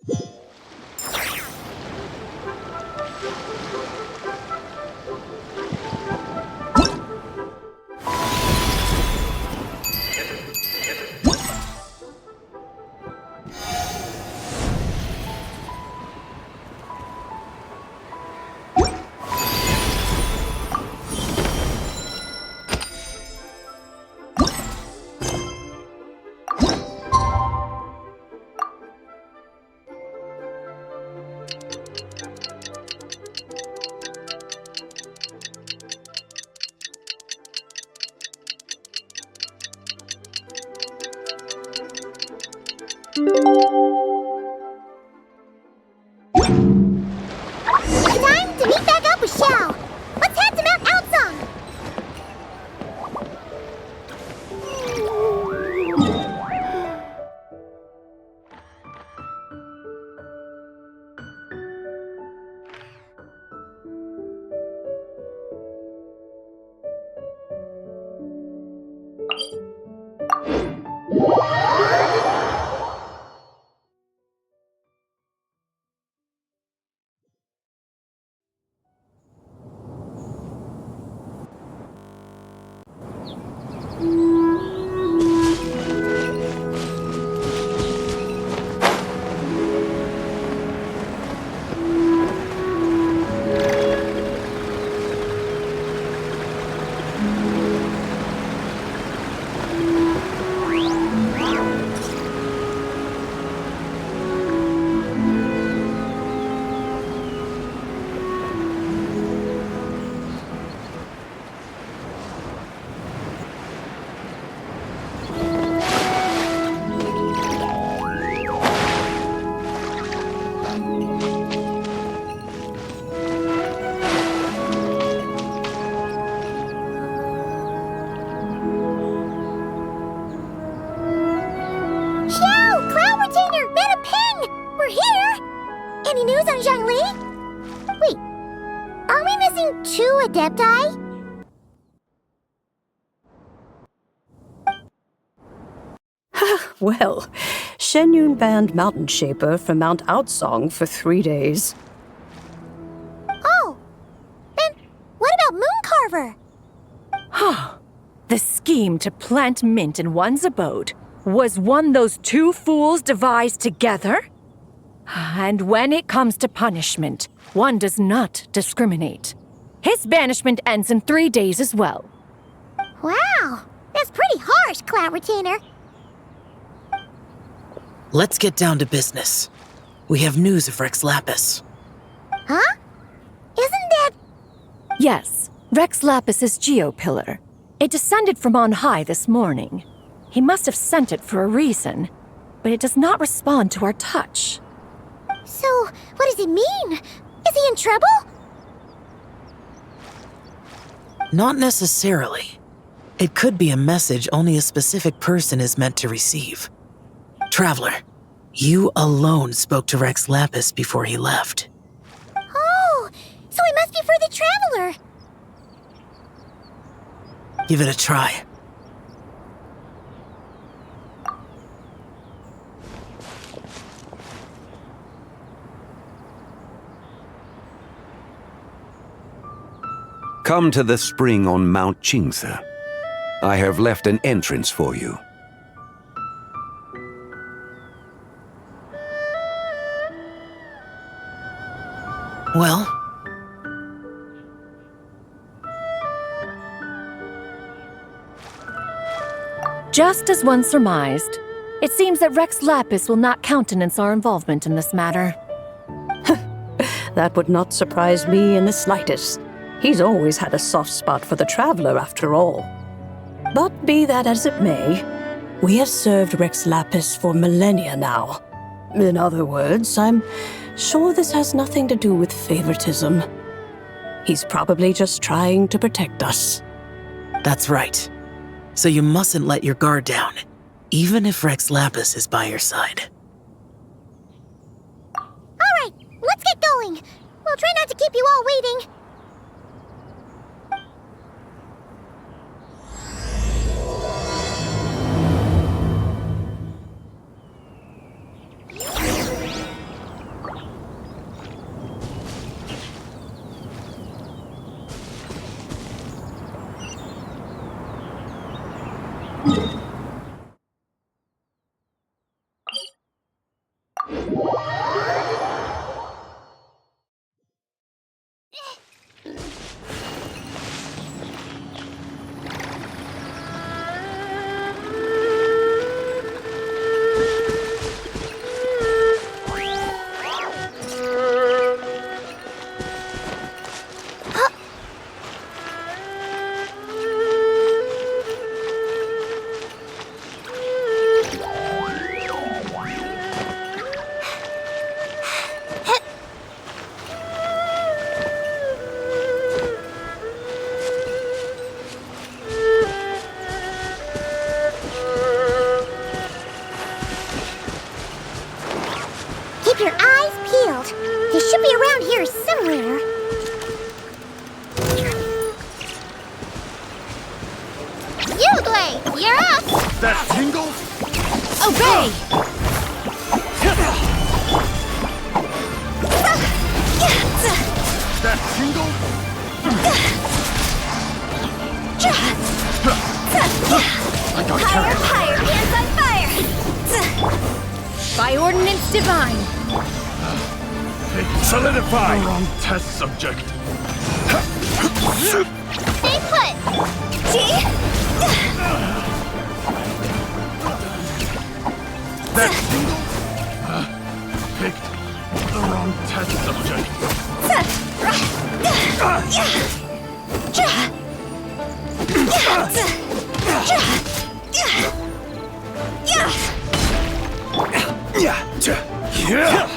Time to meet back up with Xiao. Let's head to Mount Outsong. Xiao! Cloud Retainer! Mana Ping! We're here! Any news on Zhongli? Wait, are we missing 2 Adepti? Well, Shenyun banned Mountain Shaper from Mount Outsong for 3 days. Oh! Then what about Mooncarver? The scheme to plant mint in one's abode was one those 2 fools devised together? And when it comes to punishment, one does not discriminate. His banishment ends in 3 days as well. Wow! That's pretty harsh, Cloud Retainer. Let's get down to business. We have news of Rex Lapis. Huh? Isn't that... Yes, Rex Lapis's geopillar. It descended from on high this morning. He must have sent it for a reason, but it does not respond to our touch. So, what does it mean? Is he in trouble? Not necessarily. It could be a message only a specific person is meant to receive. Traveler, you alone spoke to Rex Lapis before he left. Oh, so it must be for the Traveler. Give it a try. Come to the spring on Mount Qingse. I have left an entrance for you. Well, Just as one surmised, it seems that Rex Lapis will not countenance our involvement in this matter. That would not surprise me in the slightest. He's always had a soft spot for the Traveler, after all. But be that as it may, we have served Rex Lapis for millennia now. In other words, I'm sure this has nothing to do with favoritism. He's probably just trying to protect us. that's right. So you mustn't let your guard down, even if Rex Lapis is by your side. Alright, let's get going. We'll try not to keep you all waiting. Keep your eyes peeled. They should be around here somewhere. Yudway, you're up! That tingle? Obey! That tingle? I got carried. Fire, hands on fire! By ordinance divine. Solidify! The wrong test subject. Stay put! See? That tingle? Picked the wrong test subject. Yeah.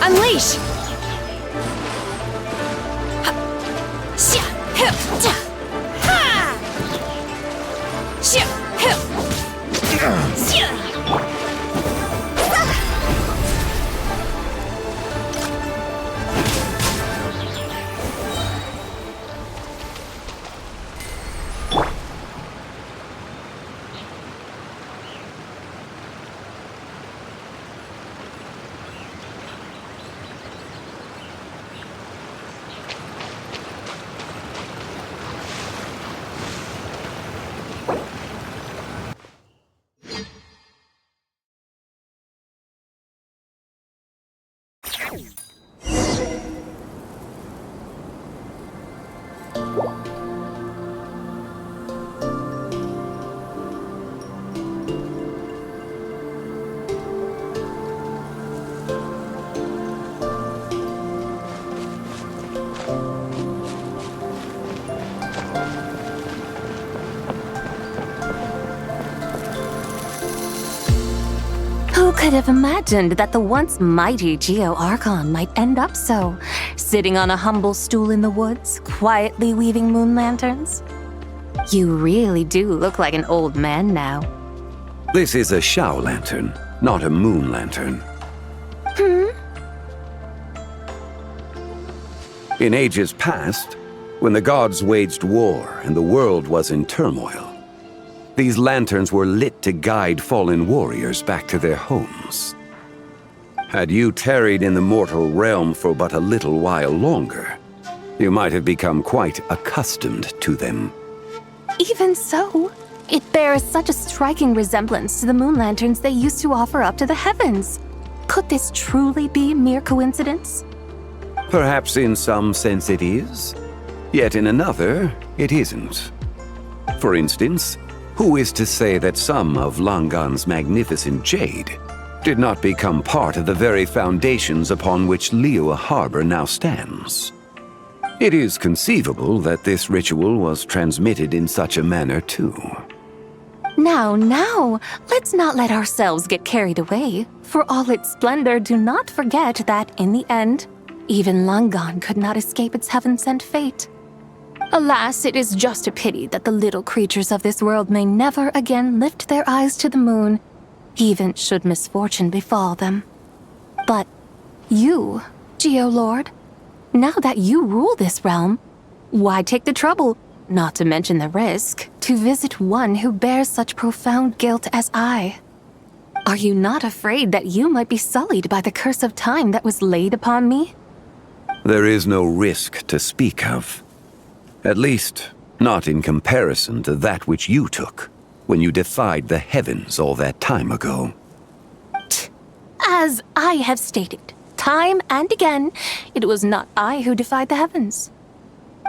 Unleash! Who could have imagined that the once mighty Geo-Archon might end up so, sitting on a humble stool in the woods, quietly weaving moon lanterns? You really do look like an old man now. This is a Shao lantern, not a moon lantern. In ages past, when the gods waged war and the world was in turmoil, these lanterns were lit to guide fallen warriors back to their homes. Had you tarried in the mortal realm for but a little while longer, you might have become quite accustomed to them. Even so, it bears such a striking resemblance to the moon lanterns they used to offer up to the heavens. Could this truly be mere coincidence? Perhaps in some sense it is, yet in another, it isn't. For instance, who is to say that some of Langan's magnificent jade did not become part of the very foundations upon which Liyue Harbor now stands? It is conceivable that this ritual was transmitted in such a manner too. Now, let's not let ourselves get carried away. For all its splendor, do not forget that, in the end, even Langan could not escape its heaven-sent fate. Alas, it is just a pity that the little creatures of this world may never again lift their eyes to the moon, even should misfortune befall them. But you, Geo-Lord, now that you rule this realm, why take the trouble, not to mention the risk, to visit one who bears such profound guilt as I? Are you not afraid that you might be sullied by the curse of time that was laid upon me? There is no risk to speak of. At least, not in comparison to that which you took when you defied the heavens all that time ago. As I have stated, time and again, it was not I who defied the heavens.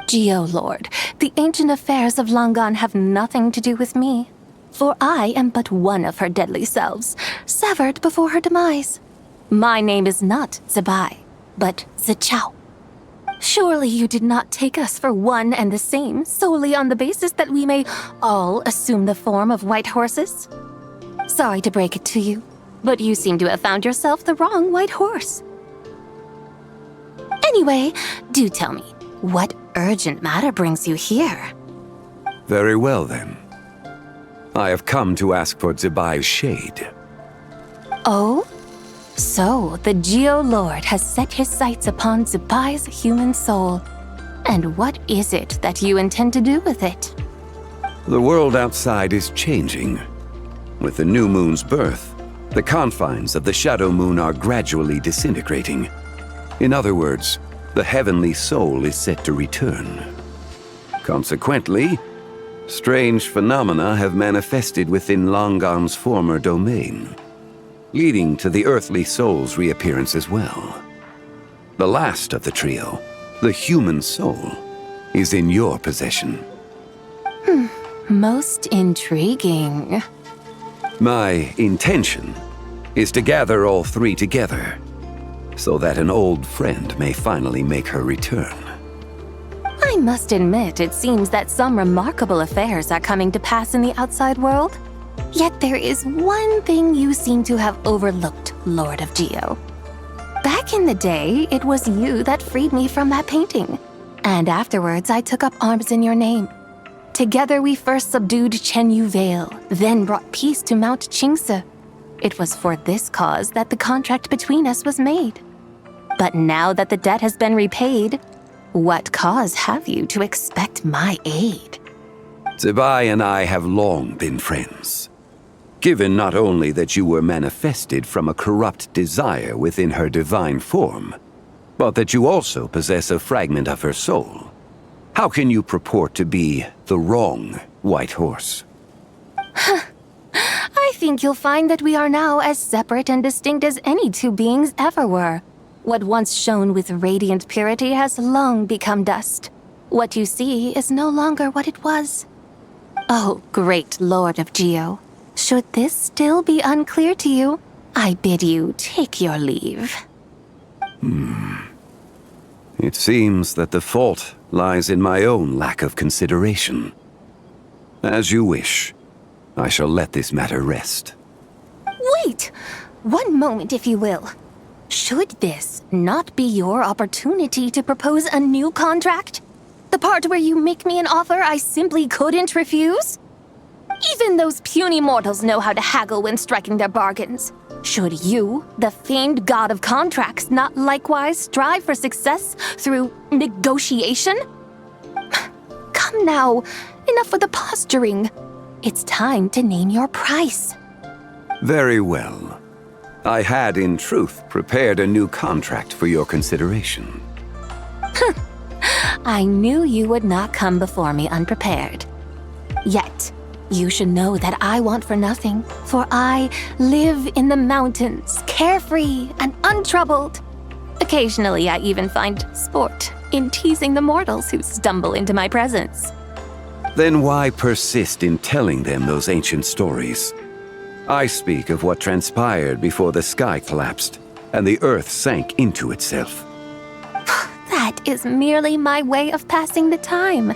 Geo-Lord, the ancient affairs of Langan have nothing to do with me, for I am but one of her deadly selves, severed before her demise. My name is not Zebai, but Zichao. Surely you did not take us for one and the same solely on the basis that we may all assume the form of white horses? Sorry to break it to you, but you seem to have found yourself the wrong white horse. Anyway, do tell me, what urgent matter brings you here? Very well, then. I have come to ask for Zebai's shade. Oh? So, the Geo-Lord has set his sights upon Zebai's human soul. And what is it that you intend to do with it? The world outside is changing. With the new moon's birth, the confines of the Shadow Moon are gradually disintegrating. In other words, the heavenly soul is set to return. Consequently, strange phenomena have manifested within Langan's former domain, leading to the earthly soul's reappearance as well. The last of the trio, the human soul, is in your possession. Most intriguing. My intention is to gather all three together, so that an old friend may finally make her return. I must admit, it seems that some remarkable affairs are coming to pass in the outside world. Yet there is one thing you seem to have overlooked, Lord of Geo. Back in the day, it was you that freed me from that painting. And afterwards, I took up arms in your name. Together we first subdued Chenyu Vale, then brought peace to Mount Qingse. It was for this cause that the contract between us was made. But now that the debt has been repaid, what cause have you to expect my aid? Zebai and I have long been friends. Given not only that you were manifested from a corrupt desire within her divine form, but that you also possess a fragment of her soul, how can you purport to be the wrong White Horse? I think you'll find that we are now as separate and distinct as any two beings ever were. What once shone with radiant purity has long become dust. What you see is no longer what it was. Oh, great Lord of Geo, should this still be unclear to you, I bid you take your leave. It seems that the fault lies in my own lack of consideration. As you wish. I shall let this matter rest. Wait! One moment, if you will. Should this not be your opportunity to propose a new contract? The part where you make me an offer I simply couldn't refuse? Even those puny mortals know how to haggle when striking their bargains. Should you, the famed god of contracts, not likewise strive for success through negotiation? Come now, enough with the posturing. It's time to name your price. Very well. I had, in truth, prepared a new contract for your consideration. I knew you would not come before me unprepared. Yet, you should know that I want for nothing, for I live in the mountains, carefree and untroubled. Occasionally, I even find sport in teasing the mortals who stumble into my presence. Then why persist in telling them those ancient stories? I speak of what transpired before the sky collapsed and the earth sank into itself. That is merely my way of passing the time.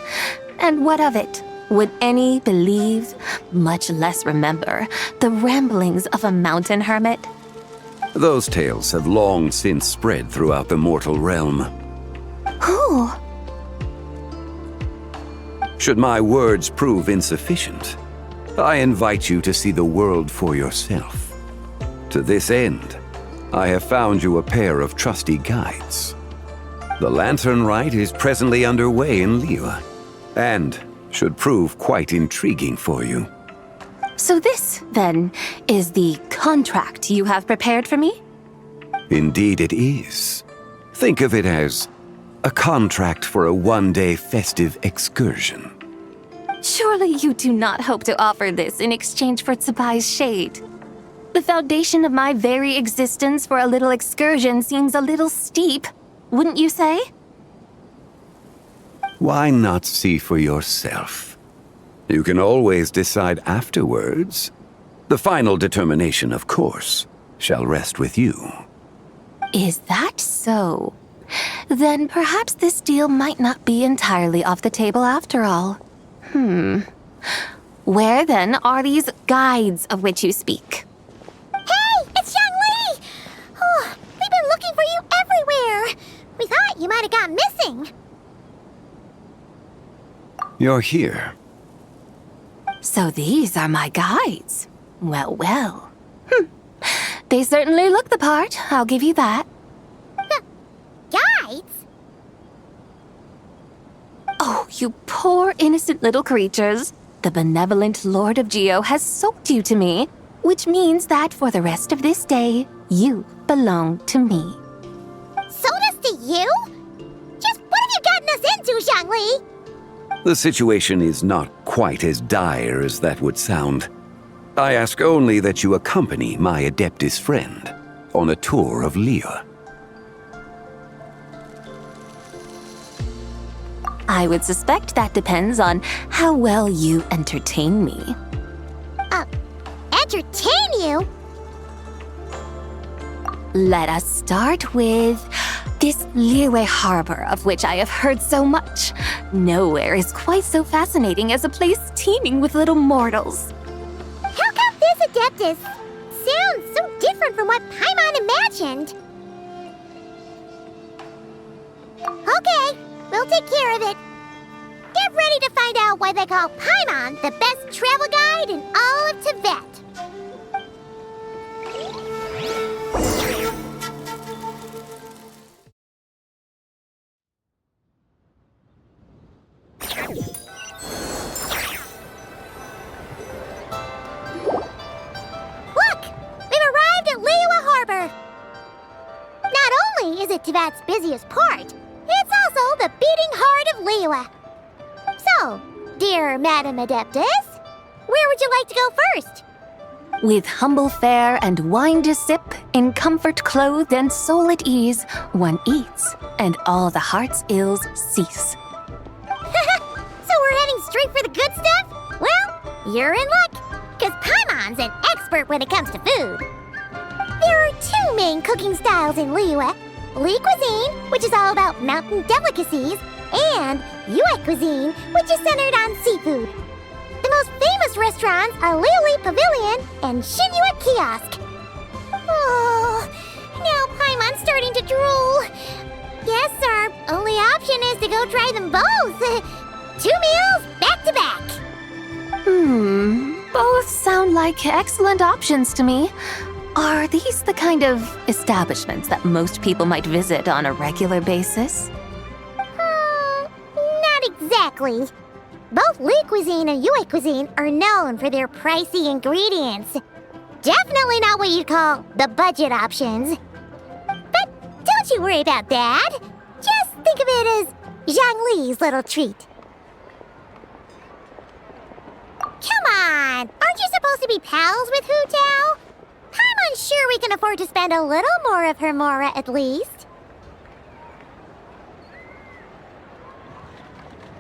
And what of it? Would any believe, much less remember, the ramblings of a mountain hermit? Those tales have long since spread throughout the mortal realm. Who? Should my words prove insufficient, I invite you to see the world for yourself. To this end, I have found you a pair of trusty guides. The Lantern Rite is presently underway in Liyue, and should prove quite intriguing for you. So this, then, is the contract you have prepared for me? Indeed it is. Think of it as a contract for a one-day festive excursion. Surely you do not hope to offer this in exchange for Zebai's shade. The foundation of my very existence for a little excursion seems a little steep, wouldn't you say? Why not see for yourself? You can always decide afterwards. The final determination, of course, shall rest with you. Is that so? Then perhaps this deal might not be entirely off the table after all. Where then are these guides of which you speak? Hey, it's Xiangli! Oh, we've been looking for you everywhere. We thought you might You're here. So these are my guides. Well, well. They certainly look the part, I'll give you that. Guides? Oh, you poor innocent little creatures. The benevolent Lord of Geo has sold you to me, which means that for the rest of this day, you belong to me. Sold us to you? Just what have you gotten us into, Zhangli? The situation is not quite as dire as that would sound. I ask only that you accompany my Adeptus friend on a tour of Liyue. I would suspect that depends on how well you entertain me. Entertain you? Let us start with this Liyue harbor of which I have heard so much. Nowhere is quite so fascinating as a place teeming with little mortals. How come this Adeptus sounds so different from what Paimon imagined? Okay, we'll take care of it. Get ready to find out why they call Paimon the best travel guide in all of Tibet. Look! We've arrived at Liyue Harbor! Not only is it Tibet's busiest port, it's also the beating heart of Liyue. So, dear Madam Adeptus, where would you like to go first? With humble fare and wine to sip, in comfort clothed and soul at ease, one eats, and all the heart's ills cease. So we're heading straight for the good stuff? Well, you're in luck, because Paimon's an expert when it comes to food. There are two main cooking styles in Liyue. Li cuisine, which is all about mountain delicacies, and Yue cuisine, which is centered on seafood. The most famous restaurants are Liyue Pavilion and Xinyue Kiosk. Oh, now Paimon's starting to drool. Guess our only option is to go try them both. 2 meals back to back. Both sound like excellent options to me. Are these the kind of establishments that most people might visit on a regular basis? Not exactly. Both Li cuisine and Yue cuisine are known for their pricey ingredients. Definitely not what you'd call the budget options. But don't you worry about that. Just think of it as Zhang Li's little treat. Come on! Aren't you supposed to be pals with Hu Tao? I'm unsure we can afford to spend a little more of her mora at least.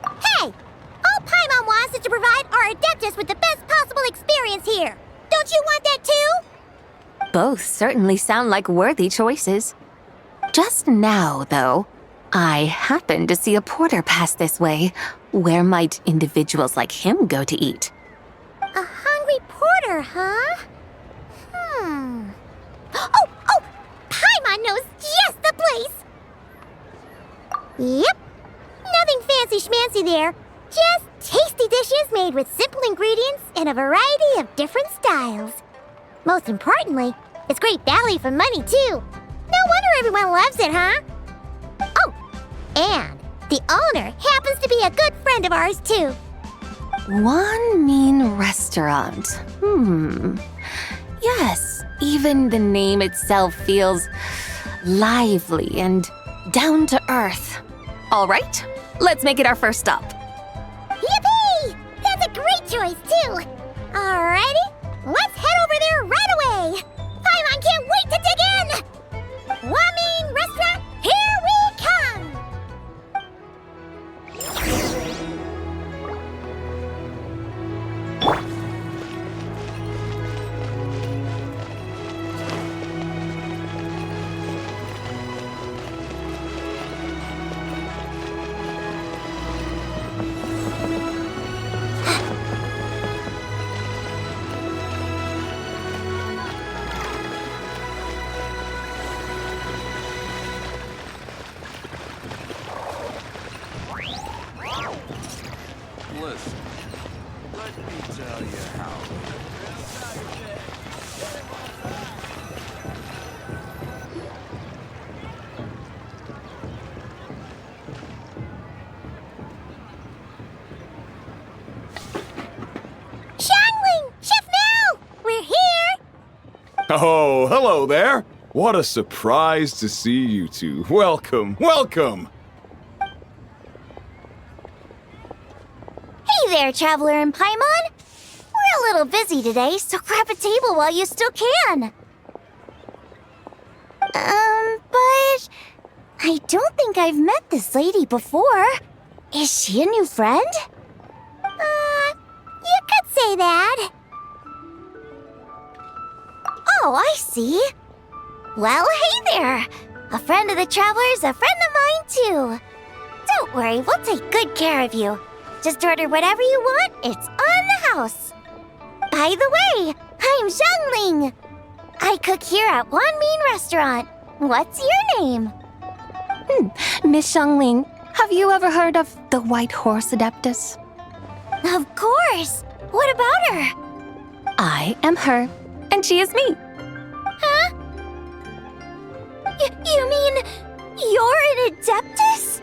Hey! All Paimon wants is to provide our Adeptus with the best possible experience here. Don't you want that too? Both certainly sound like worthy choices. Just now, though, I happened to see a porter pass this way. Where might individuals like him go to eat? A hungry porter, huh? Oh! Paimon knows just the place! Yep. Nothing fancy schmancy there. Just tasty dishes made with simple ingredients in a variety of different styles. Most importantly, it's great value for money, too. No wonder everyone loves it, huh? Oh, and the owner happens to be a good friend of ours, too. One mean restaurant. Yes, even the name itself feels lively and down to earth. All right, let's make it our first stop. Yippee! That's a great choice, too. Alrighty, let's head over there right away. Paimon can't wait to dig in. Wamin Restaurant, here we come. hello there. What a surprise to see you two. Welcome, welcome. Hey there, Traveler and Paimon. We're a little busy today, so grab a table while you still can. But I don't think I've met this lady before. Is she a new friend? You could say that. Oh, I see. Well, hey there. A friend of the Traveler's a friend of mine, too. Don't worry, we'll take good care of you. Just order whatever you want, it's on the house. By the way, I'm Zhangling. I cook here at Wanmin Restaurant. What's your name? Miss Xiangling, have you ever heard of the White Horse Adeptus? Of course. What about her? I am her, and she is me. Huh? You mean you're an Adeptus?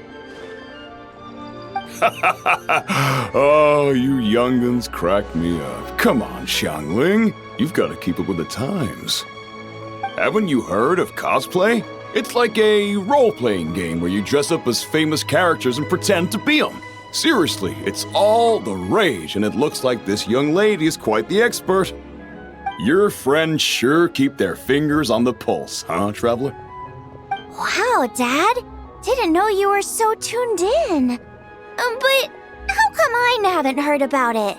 Oh, you young'uns crack me up. Come on, Xiangling. You've got to keep up with the times. Haven't you heard of cosplay? It's like a role-playing game where you dress up as famous characters and pretend to be them. Seriously, it's all the rage, and it looks like this young lady is quite the expert. Your friends sure keep their fingers on the pulse, huh, Traveler? Wow, Dad. Didn't know you were so tuned in. But how come I haven't heard about it?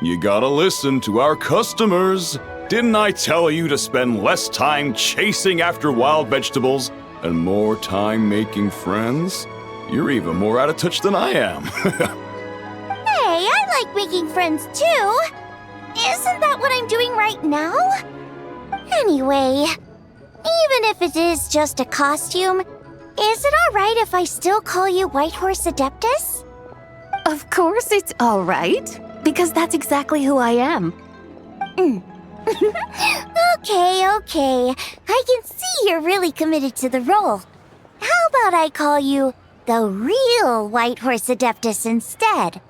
You gotta listen to our customers. Didn't I tell you to spend less time chasing after wild vegetables and more time making friends? You're even more out of touch than I am. Hey, I like making friends too. Isn't that what I'm doing right now? Anyway, even if it is just a costume, is it alright if I still call you White Horse Adeptus? Of course it's all right, because that's exactly who I am. Okay. I can see you're really committed to the role. How about I call you the real White Horse Adeptus instead?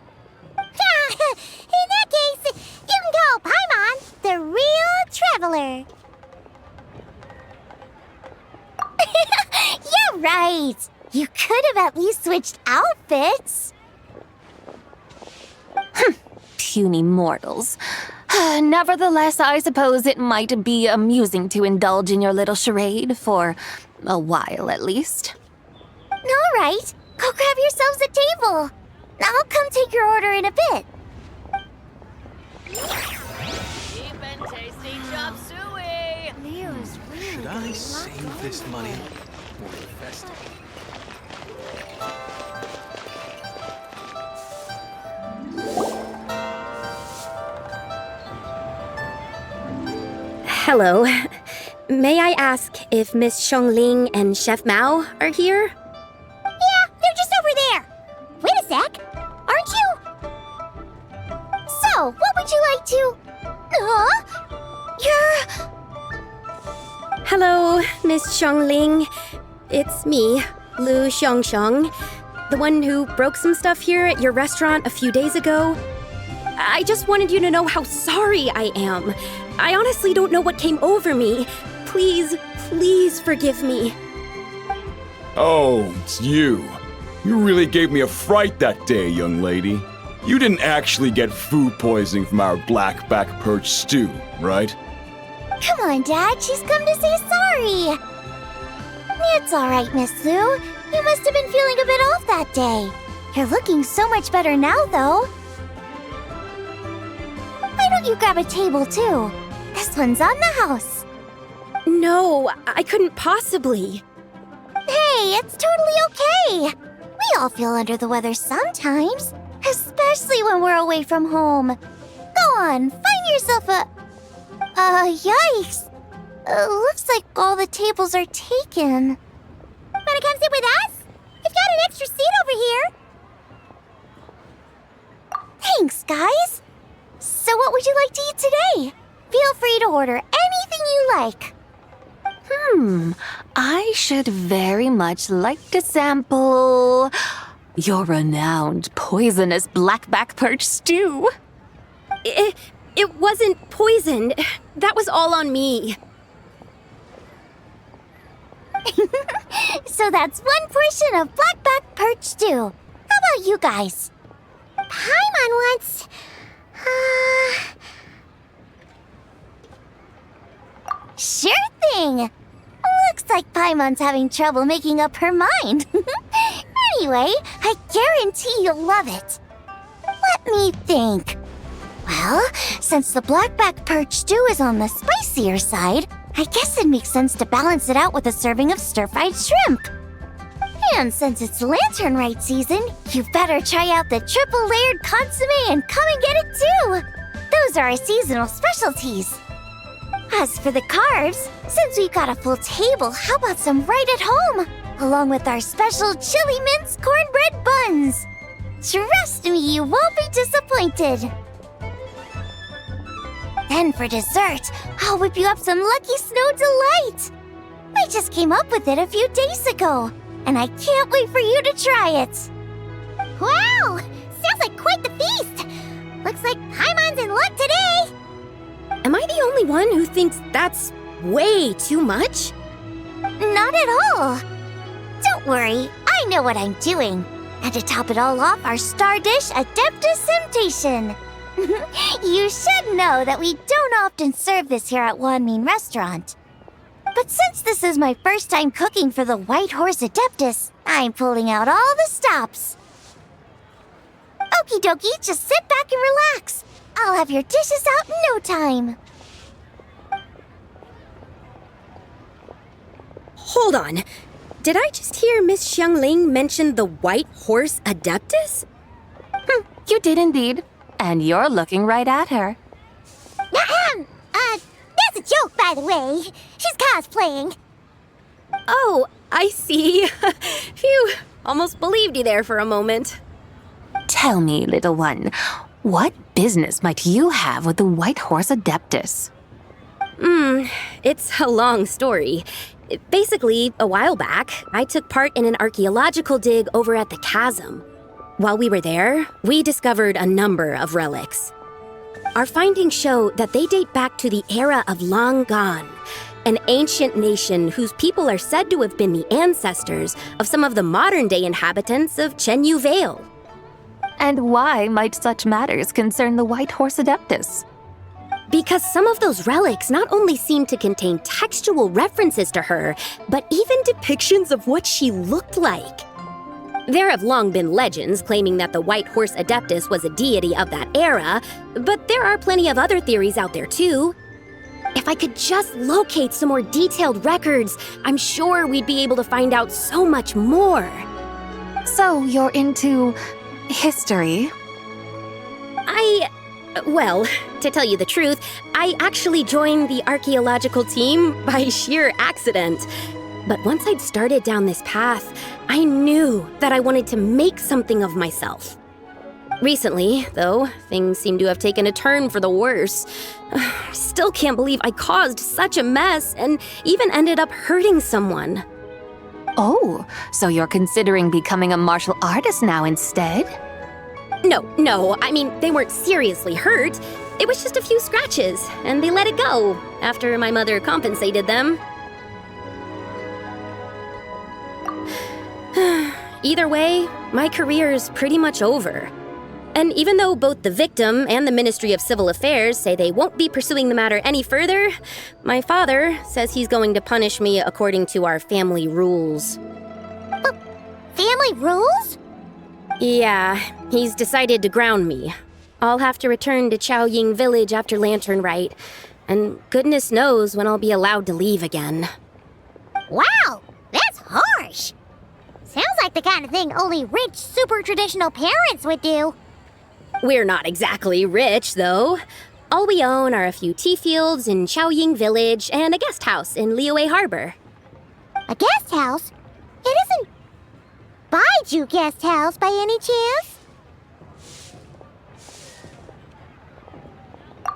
In that case, you can call Paimon the real Traveler. Yeah, right. You could have at least switched outfits. Puny mortals. Nevertheless, I suppose it might be amusing to indulge in your little charade for a while at least. All right, go grab yourselves a table. I'll come take your order in a bit. Cheap and tasty chop suey! Should I save this money or invest it? Hello. May I ask if Miss Xiangling and Chef Mao are here? Yeah, they're just over there. Wait a sec. Aren't you? So, what would you like to... You're... Hello, Miss Xiangling. It's me, Lu Xiangxiang, the one who broke some stuff here at your restaurant a few days ago. I just wanted you to know how sorry I am. I honestly don't know what came over me. Please forgive me. Oh, it's you. You really gave me a fright that day, young lady. You didn't actually get food poisoning from our black back perch stew, right? Come on, Dad. She's come to say sorry. It's all right, Miss Lu. You must have been feeling a bit off that day. You're looking so much better now, though. Why don't you grab a table, too? This one's on the house. No, I couldn't possibly. Hey, it's totally okay. We all feel under the weather sometimes, especially when we're away from home. Go on, find yourself a... yikes. Looks like all the tables are taken. Wanna come sit with us? We've got an extra seat over here. Thanks, guys. So what would you like to eat today? Feel free to order anything you like. I should very much like to sample your renowned poisonous blackback perch stew. It wasn't poisoned. That was all on me. So that's one portion of blackback perch stew. How about you guys? Paimon wants... Sure thing! Looks like Paimon's having trouble making up her mind. Anyway, I guarantee you'll love it. Let me think. Well, since the blackback perch stew is on the spicier side, I guess it makes sense to balance it out with a serving of stir-fried shrimp. And since it's Lanternlit season, you better try out the triple-layered consomme and come and get it too! Those are our seasonal specialties. As for the carbs, since we've got a full table, how about some right at home? Along with our special chili mince cornbread buns. Trust me, you won't be disappointed. Then for dessert, I'll whip you up some Lucky Snow Delight. I just came up with it a few days ago, and I can't wait for you to try it. Wow! Sounds like quite the feast! Looks like Paimon's in luck today! Am I the only one who thinks that's way too much? Not at all. Don't worry, I know what I'm doing. And to top it all off, our star dish, Adeptus Temptation. You should know that we don't often serve this here at Wanmin Restaurant. But since this is my first time cooking for the White Horse Adeptus, I'm pulling out all the stops. Okie dokie, just sit back and relax. I'll have your dishes out in no time. Hold on. Did I just hear Miss Xiangling mention the White Horse Adeptus? You did indeed. And you're looking right at her. That's a joke, by the way. She's cosplaying. Oh, I see. Phew, almost believed you there for a moment. Tell me, little one, what business might you have with the White Horse Adeptus? It's a long story. Basically, a while back, I took part in an archaeological dig over at the chasm. While we were there, we discovered a number of relics. Our findings show that they date back to the era of Long Gone, an ancient nation whose people are said to have been the ancestors of some of the modern-day inhabitants of Chenyu Vale. And why might such matters concern the White Horse Adeptus? Because some of those relics not only seem to contain textual references to her, but even depictions of what she looked like. There have long been legends claiming that the White Horse Adeptus was a deity of that era, but there are plenty of other theories out there too. If I could just locate some more detailed records, I'm sure we'd be able to find out so much more. So you're into history? Well, to tell you the truth, I actually joined the archaeological team by sheer accident. But once I'd started down this path, I knew that I wanted to make something of myself. Recently, though, things seem to have taken a turn for the worse. Still can't believe I caused such a mess and even ended up hurting someone. Oh, so you're considering becoming a martial artist now instead? No, I mean, they weren't seriously hurt. It was just a few scratches, and they let it go after my mother compensated them. Either way, my career's pretty much over. And even though both the victim and the Ministry of Civil Affairs say they won't be pursuing the matter any further, my father says he's going to punish me according to our family rules. Family rules? Yeah, he's decided to ground me. I'll have to return to Chaoying Village after Lanternlit, and goodness knows when I'll be allowed to leave again. Wow, that's harsh. Sounds like the kind of thing only rich, super traditional parents would do. We're not exactly rich, though. All we own are a few tea fields in Chaoying Village and a guest house in Liyue Harbor. A guest house? It isn't Baiju Guest House by any chance?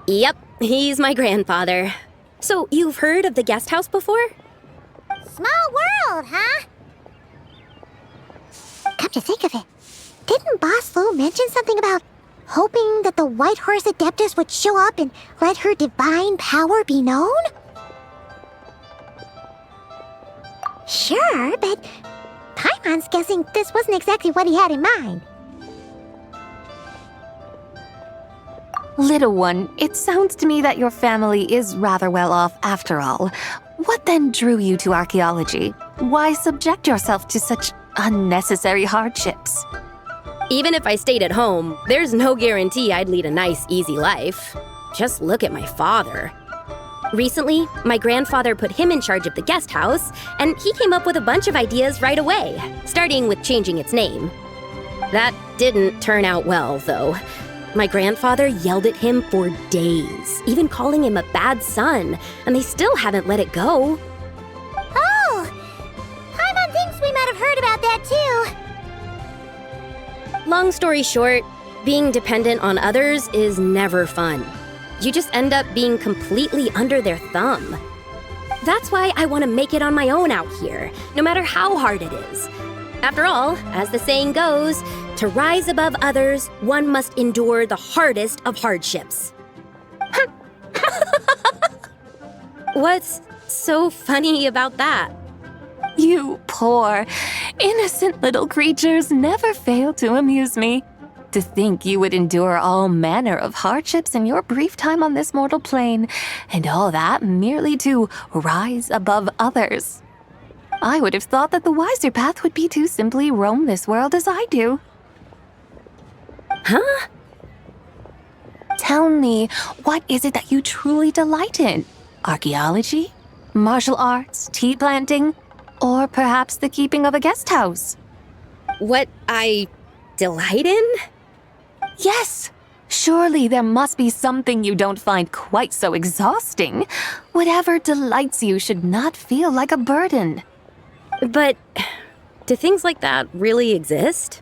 Yep, he's my grandfather. So you've heard of the guest house before? Small world, huh? Come to think of it, didn't Boss Lu mention something about hoping that the White Horse Adeptus would show up and let her divine power be known? Sure, but Paimon's guessing this wasn't exactly what he had in mind. Little one, it sounds to me that your family is rather well off after all. What then drew you to archaeology? Why subject yourself to such unnecessary hardships? Even if I stayed at home, there's no guarantee I'd lead a nice, easy life. Just look at my father. Recently, my grandfather put him in charge of the guest house, and he came up with a bunch of ideas right away, starting with changing its name. That didn't turn out well, though. My grandfather yelled at him for days, even calling him a bad son, and they still haven't let it go. Oh! Paimon thinks we might have heard about that too. Long story short, being dependent on others is never fun. You just end up being completely under their thumb. That's why I want to make it on my own out here, no matter how hard it is. After all, as the saying goes, to rise above others, one must endure the hardest of hardships. What's so funny about that? You poor, innocent little creatures never fail to amuse me. To think you would endure all manner of hardships in your brief time on this mortal plane, and all that merely to rise above others. I would have thought that the wiser path would be to simply roam this world as I do. Huh? Tell me, what is it that you truly delight in? Archaeology? Martial arts? Tea planting? Or perhaps the keeping of a guest house? What I delight in? Yes! Surely there must be something you don't find quite so exhausting. Whatever delights you should not feel like a burden. But do things like that really exist?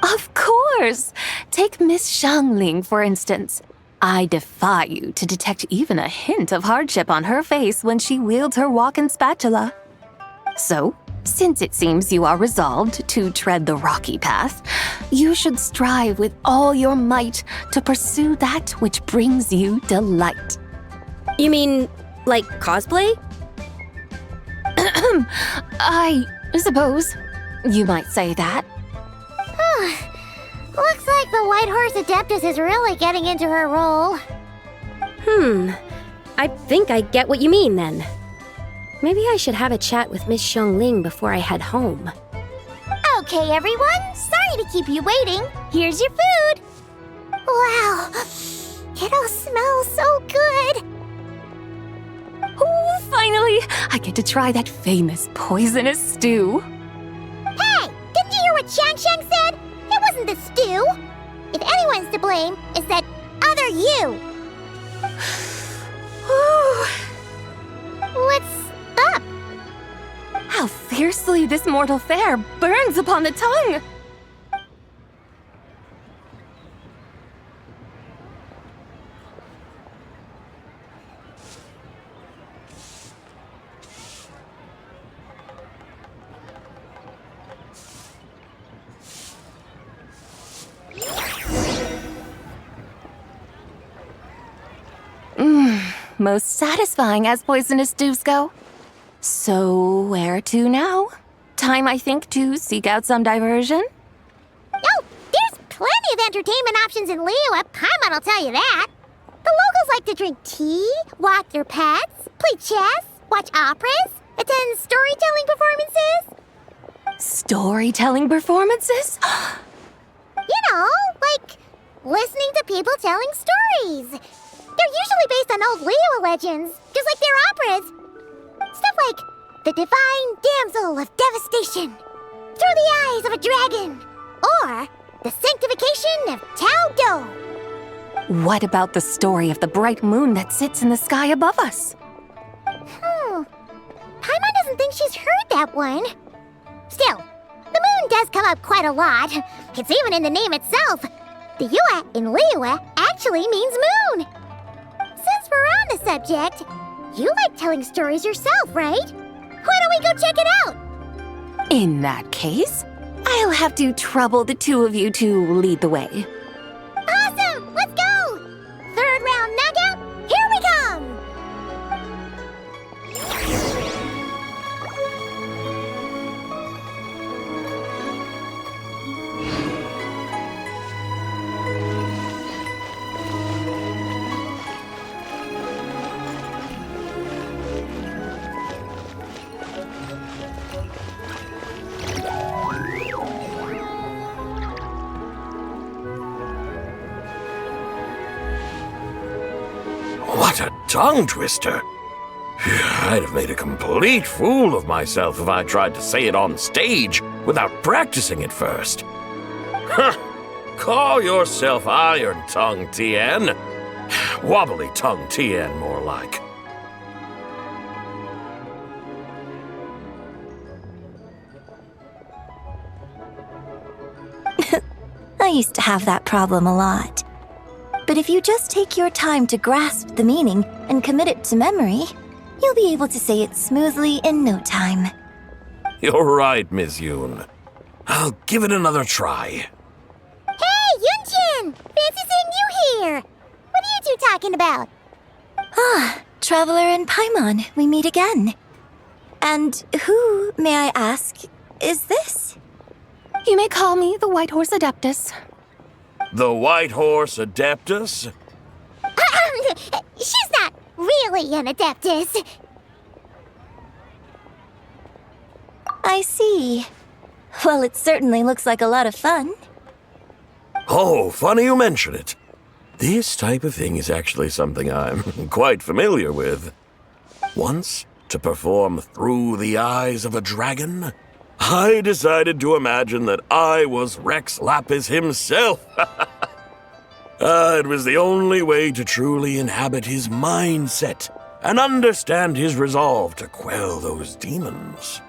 Of course! Take Miss Xiangling, for instance. I defy you to detect even a hint of hardship on her face when she wields her walking spatula. So, since it seems you are resolved to tread the rocky path, you should strive with all your might to pursue that which brings you delight. You mean, like cosplay? I suppose you might say that. Looks like the White Horse Adeptus is really getting into her role. I think I get what you mean then. Maybe I should have a chat with Miss Xiangling before I head home. Okay, everyone. Sorry to keep you waiting. Here's your food. Wow. It all smells so good. Oh, finally! I get to try that famous poisonous stew. Hey! Didn't you hear what Shang said? It wasn't the stew. If anyone's to blame, it's that other you. What's up? How fiercely this mortal fare burns upon the tongue! Most satisfying as poisonous stews go. So, where to now? Time, I think, to seek out some diversion? Oh, there's plenty of entertainment options in Liyue. Paimon will tell you that. The locals like to drink tea, walk their pets, play chess, watch operas, attend storytelling performances. Storytelling performances? You know, like listening to people telling stories. They're usually based on old Liyue legends, just like their operas. Stuff like the Divine Damsel of Devastation, Through the Eyes of a Dragon, or the Sanctification of Tao Do. What about the story of the bright moon that sits in the sky above us? Paimon doesn't think she's heard that one. Still, the moon does come up quite a lot. It's even in the name itself. The Yue in Liyue actually means moon. Since we're on the subject, you like telling stories yourself, right? Why don't we go check it out? In that case, I'll have to trouble the two of you to lead the way. Awesome! Let's go! Third round knockout, here we come! What a tongue twister! I'd have made a complete fool of myself if I tried to say it on stage without practicing it first. Huh! Call yourself Iron Tongue, Tien. Wobbly Tongue Tien, more like. I used to have that problem a lot. But if you just take your time to grasp the meaning and commit it to memory, you'll be able to say it smoothly in no time. You're right, Miss Yoon. I'll give it another try. Hey, Yunjin! Fancy seeing you here! What are you two talking about? Ah, Traveler and Paimon, we meet again. And who, may I ask, is this? You may call me the White Horse Adeptus. The White Horse Adeptus? She's not really an Adeptus. I see. Well, it certainly looks like a lot of fun. Oh, funny you mention it. This type of thing is actually something I'm quite familiar with. Once, to perform Through the Eyes of a Dragon, I decided to imagine that I was Rex Lapis himself. It was the only way to truly inhabit his mindset and understand his resolve to quell those demons.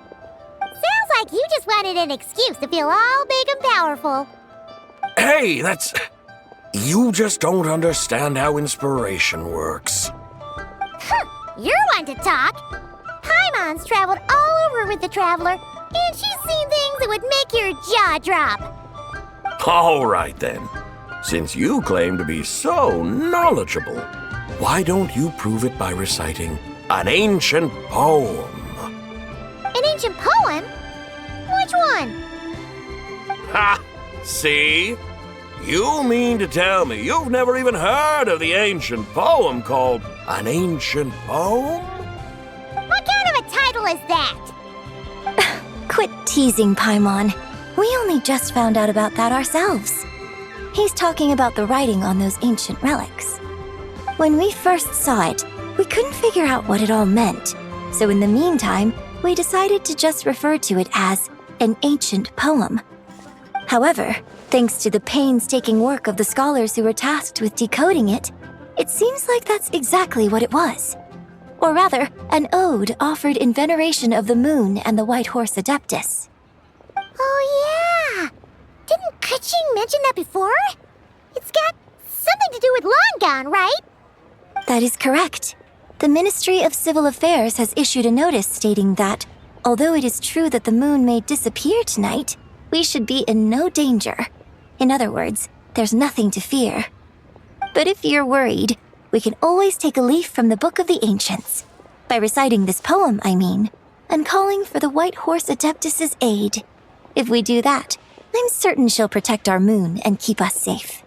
Sounds like you just wanted an excuse to feel all big and powerful. Hey, that's... You just don't understand how inspiration works. You're one to talk. Paimon's traveled all over with the Traveler, and she's seen things that would make your jaw drop. All right, then. Since you claim to be so knowledgeable, why don't you prove it by reciting an ancient poem? An ancient poem? Which one? Ha! See? You mean to tell me you've never even heard of the ancient poem called An Ancient Poem? What kind of a title is that? Quit teasing, Paimon. We only just found out about that ourselves. He's talking about the writing on those ancient relics. When we first saw it, we couldn't figure out what it all meant. So in the meantime, we decided to just refer to it as an ancient poem. However, thanks to the painstaking work of the scholars who were tasked with decoding it, it seems like that's exactly what it was. Or rather, an ode offered in veneration of the moon and the White Horse Adeptus. Oh yeah! Didn't Kuching mention that before? It's got something to do with Longon, right? That is correct. The Ministry of Civil Affairs has issued a notice stating that, although it is true that the moon may disappear tonight, we should be in no danger. In other words, there's nothing to fear. But if you're worried, we can always take a leaf from the Book of the Ancients. By reciting this poem, I mean, and calling for the White Horse Adeptus's aid. If we do that, I'm certain she'll protect our moon and keep us safe.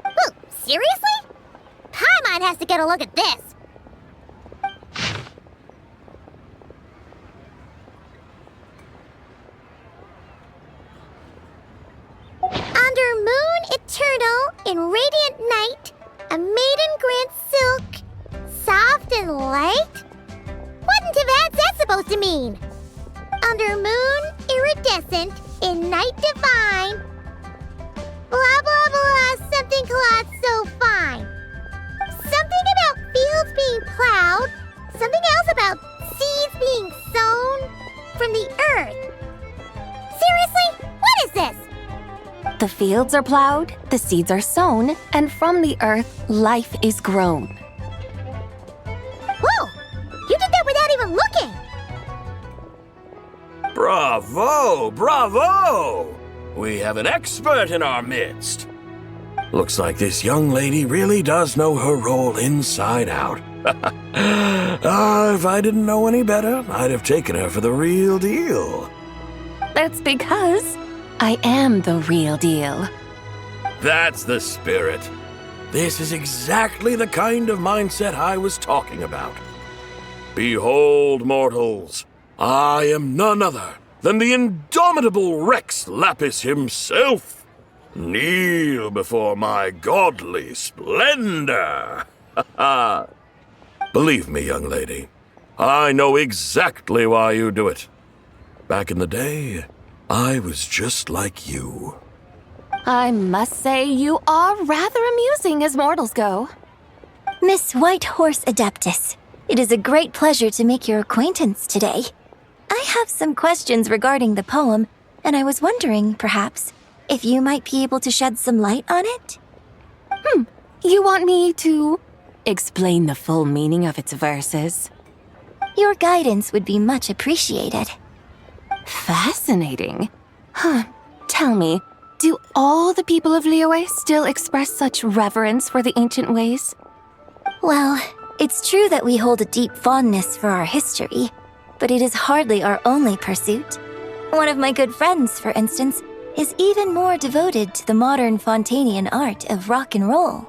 Whoa, seriously? Paimon has to get a look at this. Under moon eternal, in radiant night, a maiden grants silk, soft and light? What in Tibet's that supposed to mean? Under moon iridescent, in night divine, blah blah blah, something cloth so fine. Something about fields being plowed, something else about seeds being sown from the earth. Seriously, what is this? The fields are plowed, the seeds are sown, and from the earth, life is grown. Whoa! You did that without even looking! Bravo! Bravo! We have an expert in our midst. Looks like this young lady really does know her role inside out. If I didn't know any better, I'd have taken her for the real deal. That's because I am the real deal. That's the spirit. This is exactly the kind of mindset I was talking about. Behold, mortals, I am none other than the indomitable Rex Lapis himself. Kneel before my godly splendor. Believe me, young lady, I know exactly why you do it. Back in the day, I was just like you. I must say you are rather amusing as mortals go. Miss Whitehorse Adeptus, it is a great pleasure to make your acquaintance today. I have some questions regarding the poem, and I was wondering, perhaps, if you might be able to shed some light on it? You want me to explain the full meaning of its verses? Your guidance would be much appreciated. Fascinating. Tell me, do all the people of Liyue still express such reverence for the ancient ways? Well, it's true that we hold a deep fondness for our history, but it is hardly our only pursuit. One of my good friends, for instance, is even more devoted to the modern Fontanian art of rock and roll.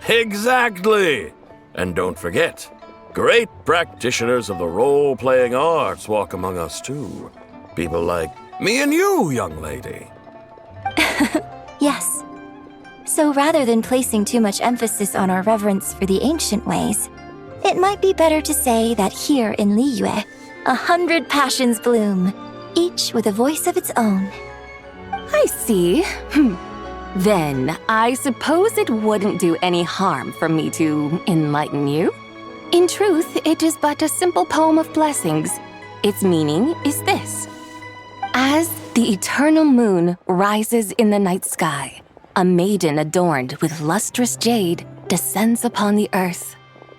Exactly! And don't forget, great practitioners of the role-playing arts walk among us too. People like me and you, young lady. Yes. So rather than placing too much emphasis on our reverence for the ancient ways, it might be better to say that here in Liyue, 100 passions bloom, each with a voice of its own. I see. Then, I suppose it wouldn't do any harm for me to enlighten you. In truth, it is but a simple poem of blessings. Its meaning is this. As the eternal moon rises in the night sky, a maiden adorned with lustrous jade descends upon the earth.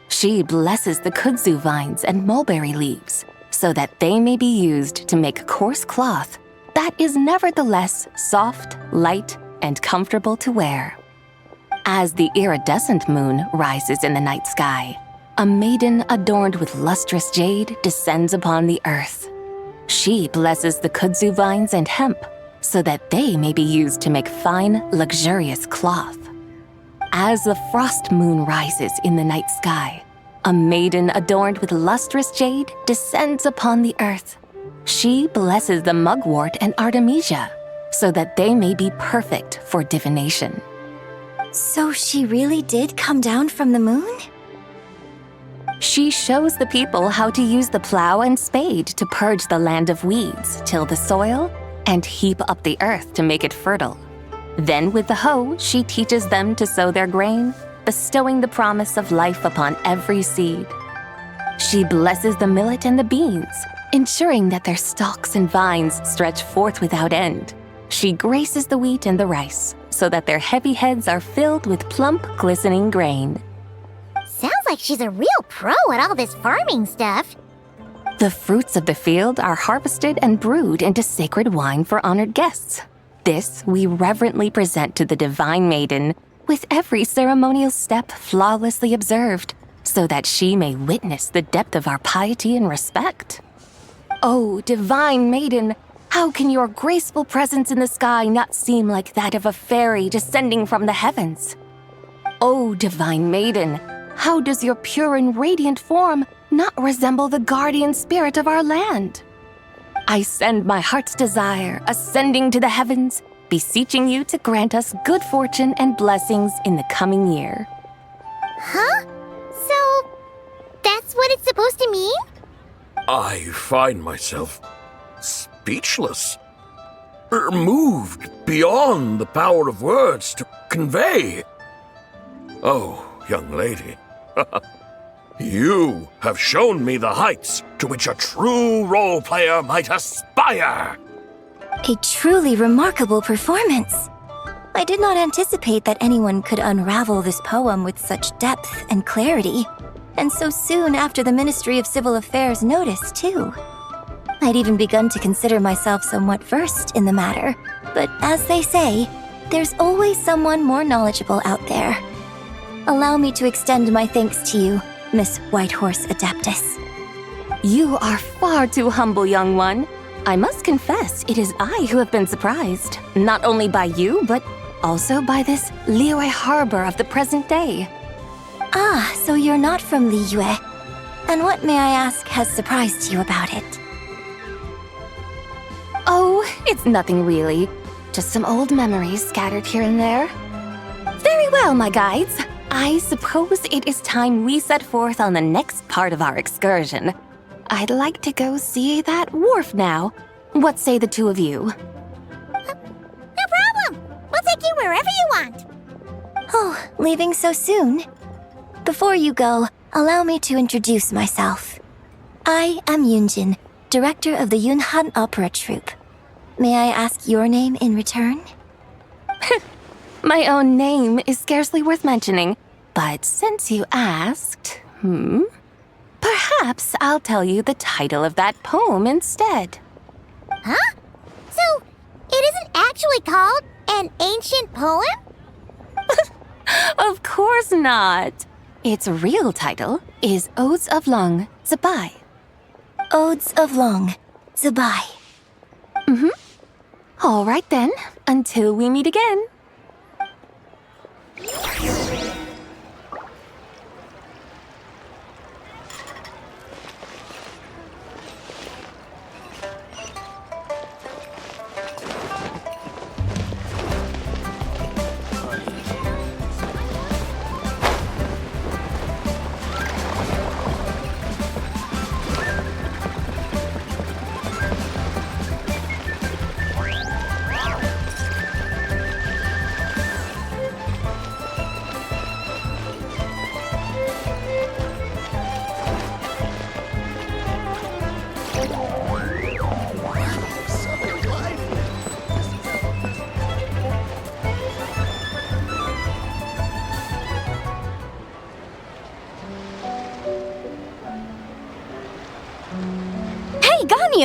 She blesses the kudzu vines and mulberry leaves so that they may be used to make coarse cloth that is nevertheless soft, light, and comfortable to wear. As the iridescent moon rises in the night sky, a maiden adorned with lustrous jade descends upon the earth. She blesses the kudzu vines and hemp so that they may be used to make fine, luxurious cloth. As the frost moon rises in the night sky, a maiden adorned with lustrous jade descends upon the earth. She blesses the mugwort and artemisia so that they may be perfect for divination. So she really did come down from the moon? She shows the people how to use the plow and spade to purge the land of weeds, till the soil, and heap up the earth to make it fertile. Then with the hoe, she teaches them to sow their grain, bestowing the promise of life upon every seed. She blesses the millet and the beans, ensuring that their stalks and vines stretch forth without end. She graces the wheat and the rice, so that their heavy heads are filled with plump, glistening grain. Sounds like she's a real pro at all this farming stuff. The fruits of the field are harvested and brewed into sacred wine for honored guests. This we reverently present to the divine maiden, with every ceremonial step flawlessly observed, so that she may witness the depth of our piety and respect. Oh, divine maiden, how can your graceful presence in the sky not seem like that of a fairy descending from the heavens? Oh, divine maiden, how does your pure and radiant form not resemble the guardian spirit of our land? I send my heart's desire, ascending to the heavens, beseeching you to grant us good fortune and blessings in the coming year. Huh? So, that's what it's supposed to mean? I find myself speechless, moved beyond the power of words to convey. Oh, young lady, you have shown me the heights to which a true role player might aspire. A truly remarkable performance. I did not anticipate that anyone could unravel this poem with such depth and clarity, and so soon after the Ministry of Civil Affairs noticed, too. I'd even begun to consider myself somewhat versed in the matter, but as they say, there's always someone more knowledgeable out there. Allow me to extend my thanks to you, Miss Whitehorse Adeptus. You are far too humble, young one. I must confess, it is I who have been surprised, not only by you, but also by this Liyue harbor of the present day. Ah, so you're not from Liyue. And what, may I ask, has surprised you about it? Oh, it's nothing really. Just some old memories scattered here and there. Very well, my guides. I suppose it is time we set forth on the next part of our excursion. I'd like to go see that wharf now. What say the two of you? No problem. We'll take you wherever you want. Oh, leaving so soon? Before you go, allow me to introduce myself. I am Yunjin, director of the Yunhan Opera Troupe. May I ask your name in return? My own name is scarcely worth mentioning, but since you asked, perhaps I'll tell you the title of that poem instead. Huh? So, it isn't actually called an ancient poem? Of course not. Its real title is Odes of Long Zabai. Odes of Long Zabai. All right then, until we meet again.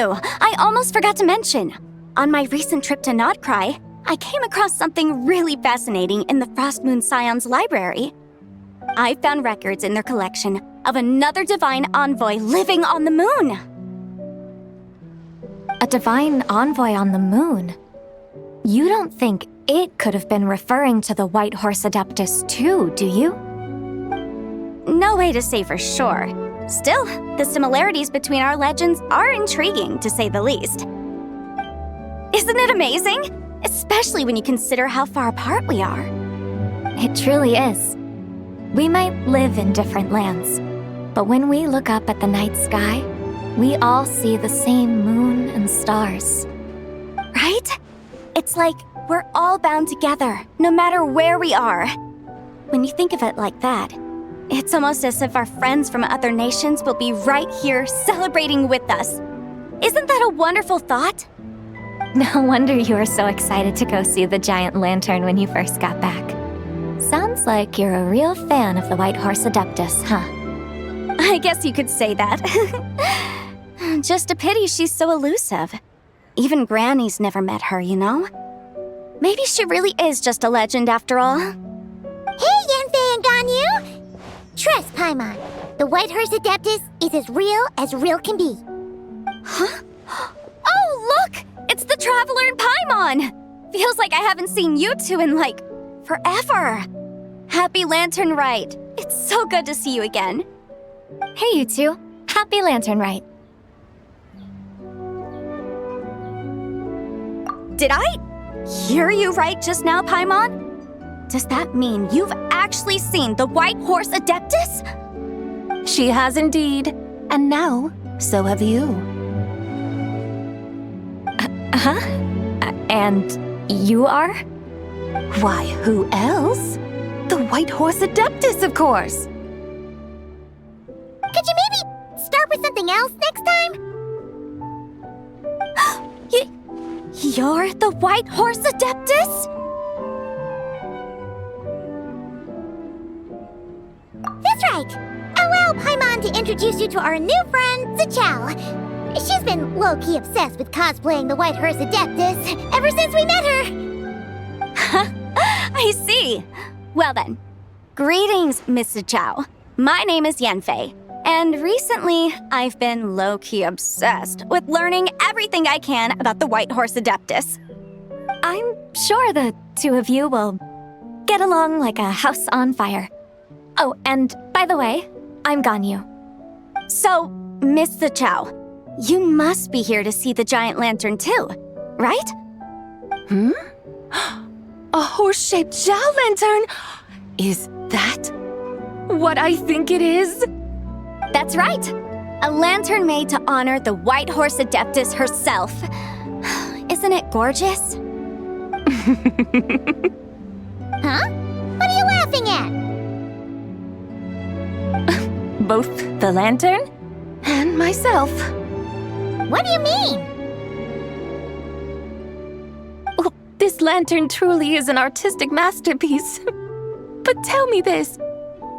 I almost forgot to mention. On my recent trip to Notcry, I came across something really fascinating in the Frost Moon Scion's library. I found records in their collection of another divine envoy living on the moon. A divine envoy on the moon? You don't think it could have been referring to the White Horse Adeptus too, do you? No way to say for sure. Still, the similarities between our legends are intriguing, to say the least. Isn't it amazing? Especially when you consider how far apart we are. It truly is. We might live in different lands, but when we look up at the night sky, we all see the same moon and stars. Right? It's like we're all bound together, no matter where we are. When you think of it like that, it's almost as if our friends from other nations will be right here celebrating with us. Isn't that a wonderful thought? No wonder you were so excited to go see the giant lantern when you first got back. Sounds like you're a real fan of the White Horse Adeptus, huh? I guess you could say that. Just a pity she's so elusive. Even Granny's never met her, you know? Maybe she really is just a legend after all. Hey, Yanfei and Ganyu! Trust Paimon. The White Horse Adeptus is as real can be. Huh? Oh, look! It's the Traveler and Paimon! Feels like I haven't seen you two in, like, forever. Happy Lantern Rite. It's so good to see you again. Hey, you two. Happy Lantern Rite. Did I hear you right just now, Paimon? Does that mean you've actually seen the White Horse Adeptus? She has indeed. And now, so have you. And you are? Why, who else? The White Horse Adeptus, of course. Could you maybe start with something else next time? You're the White Horse Adeptus? That's right. Allow Paimon to introduce you to our new friend, Zichao. She's been low-key obsessed with cosplaying the White Horse Adeptus ever since we met her. I see. Well then, greetings, Miss Zichao. My name is Yanfei, and recently I've been low-key obsessed with learning everything I can about the White Horse Adeptus. I'm sure the two of you will get along like a house on fire. Oh, and by the way, I'm Ganyu. So, Miss Zichao, you must be here to see the giant lantern too, right? A horse-shaped Zhao lantern? Is that what I think it is? That's right. A lantern made to honor the White Horse Adeptus herself. Isn't it gorgeous? Huh? What are you laughing at? Both the lantern and myself. What do you mean? Oh, this lantern truly is an artistic masterpiece. But tell me this.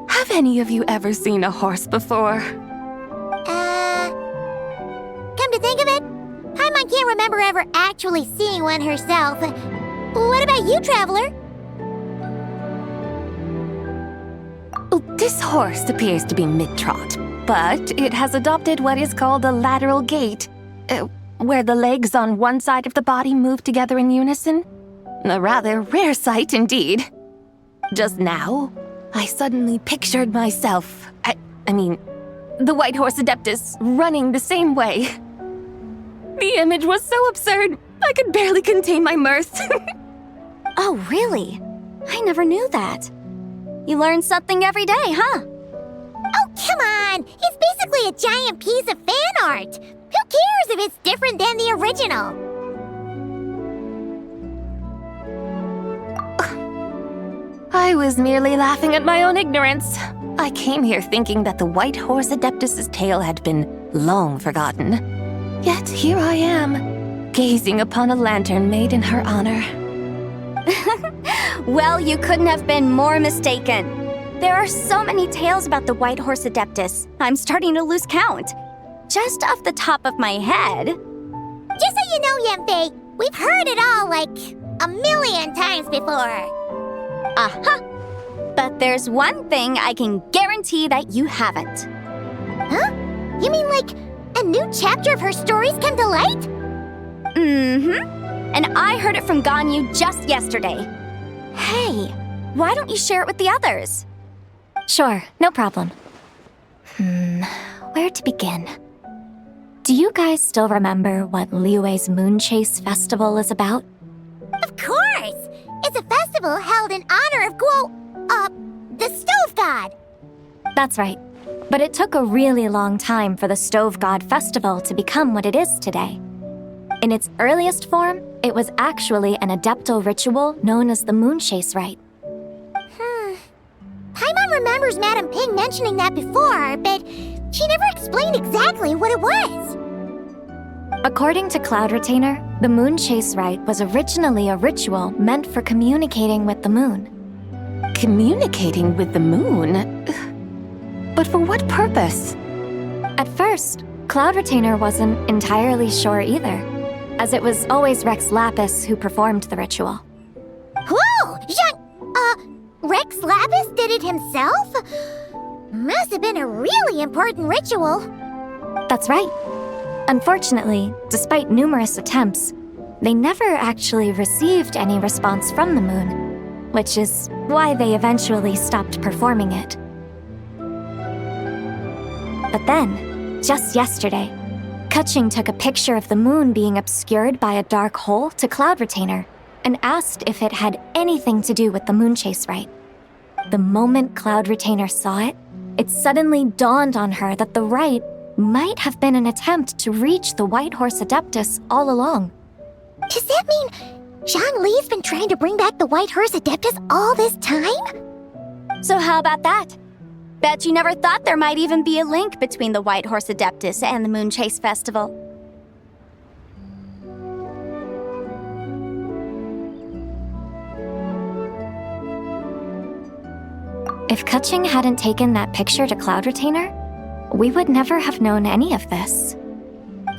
Have any of you ever seen a horse before? Come to think of it, Paimon can't remember ever actually seeing one herself. What about you, Traveler? Oh, this horse appears to be mid-trot, but it has adopted what is called a lateral gait, where the legs on one side of the body move together in unison. A rather rare sight indeed. Just now, I suddenly pictured myself, I mean, the White Horse Adeptus running the same way. The image was so absurd, I could barely contain my mirth. Oh, really? I never knew that. You learn something every day, huh? Oh, come on! It's basically a giant piece of fan art! Who cares if it's different than the original? I was merely laughing at my own ignorance. I came here thinking that the White Horse Adeptus's tale had been long forgotten. Yet here I am, gazing upon a lantern made in her honor. Well, you couldn't have been more mistaken. There are so many tales about the White Horse Adeptus, I'm starting to lose count. Just off the top of my head. Just so you know, Yanfei, we've heard it all like a million times before. Uh-huh. But there's one thing I can guarantee that you haven't. Huh? You mean like a new chapter of her stories come to light? Mm-hmm. And I heard it from Ganyu just yesterday. Hey, why don't you share it with the others? Sure, no problem. Where to begin? Do you guys still remember what Liyue's Moon Chase Festival is about? Of course! It's a festival held in honor of the Stove God. That's right. But it took a really long time for the Stove God Festival to become what it is today. In its earliest form, it was actually an adeptal ritual known as the Moon Chase Rite. Paimon remembers Madame Ping mentioning that before, but she never explained exactly what it was. According to Cloud Retainer, the Moon Chase Rite was originally a ritual meant for communicating with the moon. Communicating with the moon? But for what purpose? At first, Cloud Retainer wasn't entirely sure either, as it was always Rex Lapis who performed the ritual. Whoa! Rex Lapis did it himself? Must have been a really important ritual. That's right. Unfortunately, despite numerous attempts, they never actually received any response from the moon, which is why they eventually stopped performing it. But then, just yesterday, Keqing took a picture of the moon being obscured by a dark hole to Cloud Retainer and asked if it had anything to do with the Moon Chase Rite. The moment Cloud Retainer saw it, it suddenly dawned on her that the rite might have been an attempt to reach the White Horse Adeptus all along. Does that mean Zhang Li's been trying to bring back the White Horse Adeptus all this time? So how about that? Bet you never thought there might even be a link between the White Horse Adeptus and the Moon Chase Festival. If Keqing hadn't taken that picture to Cloud Retainer, we would never have known any of this.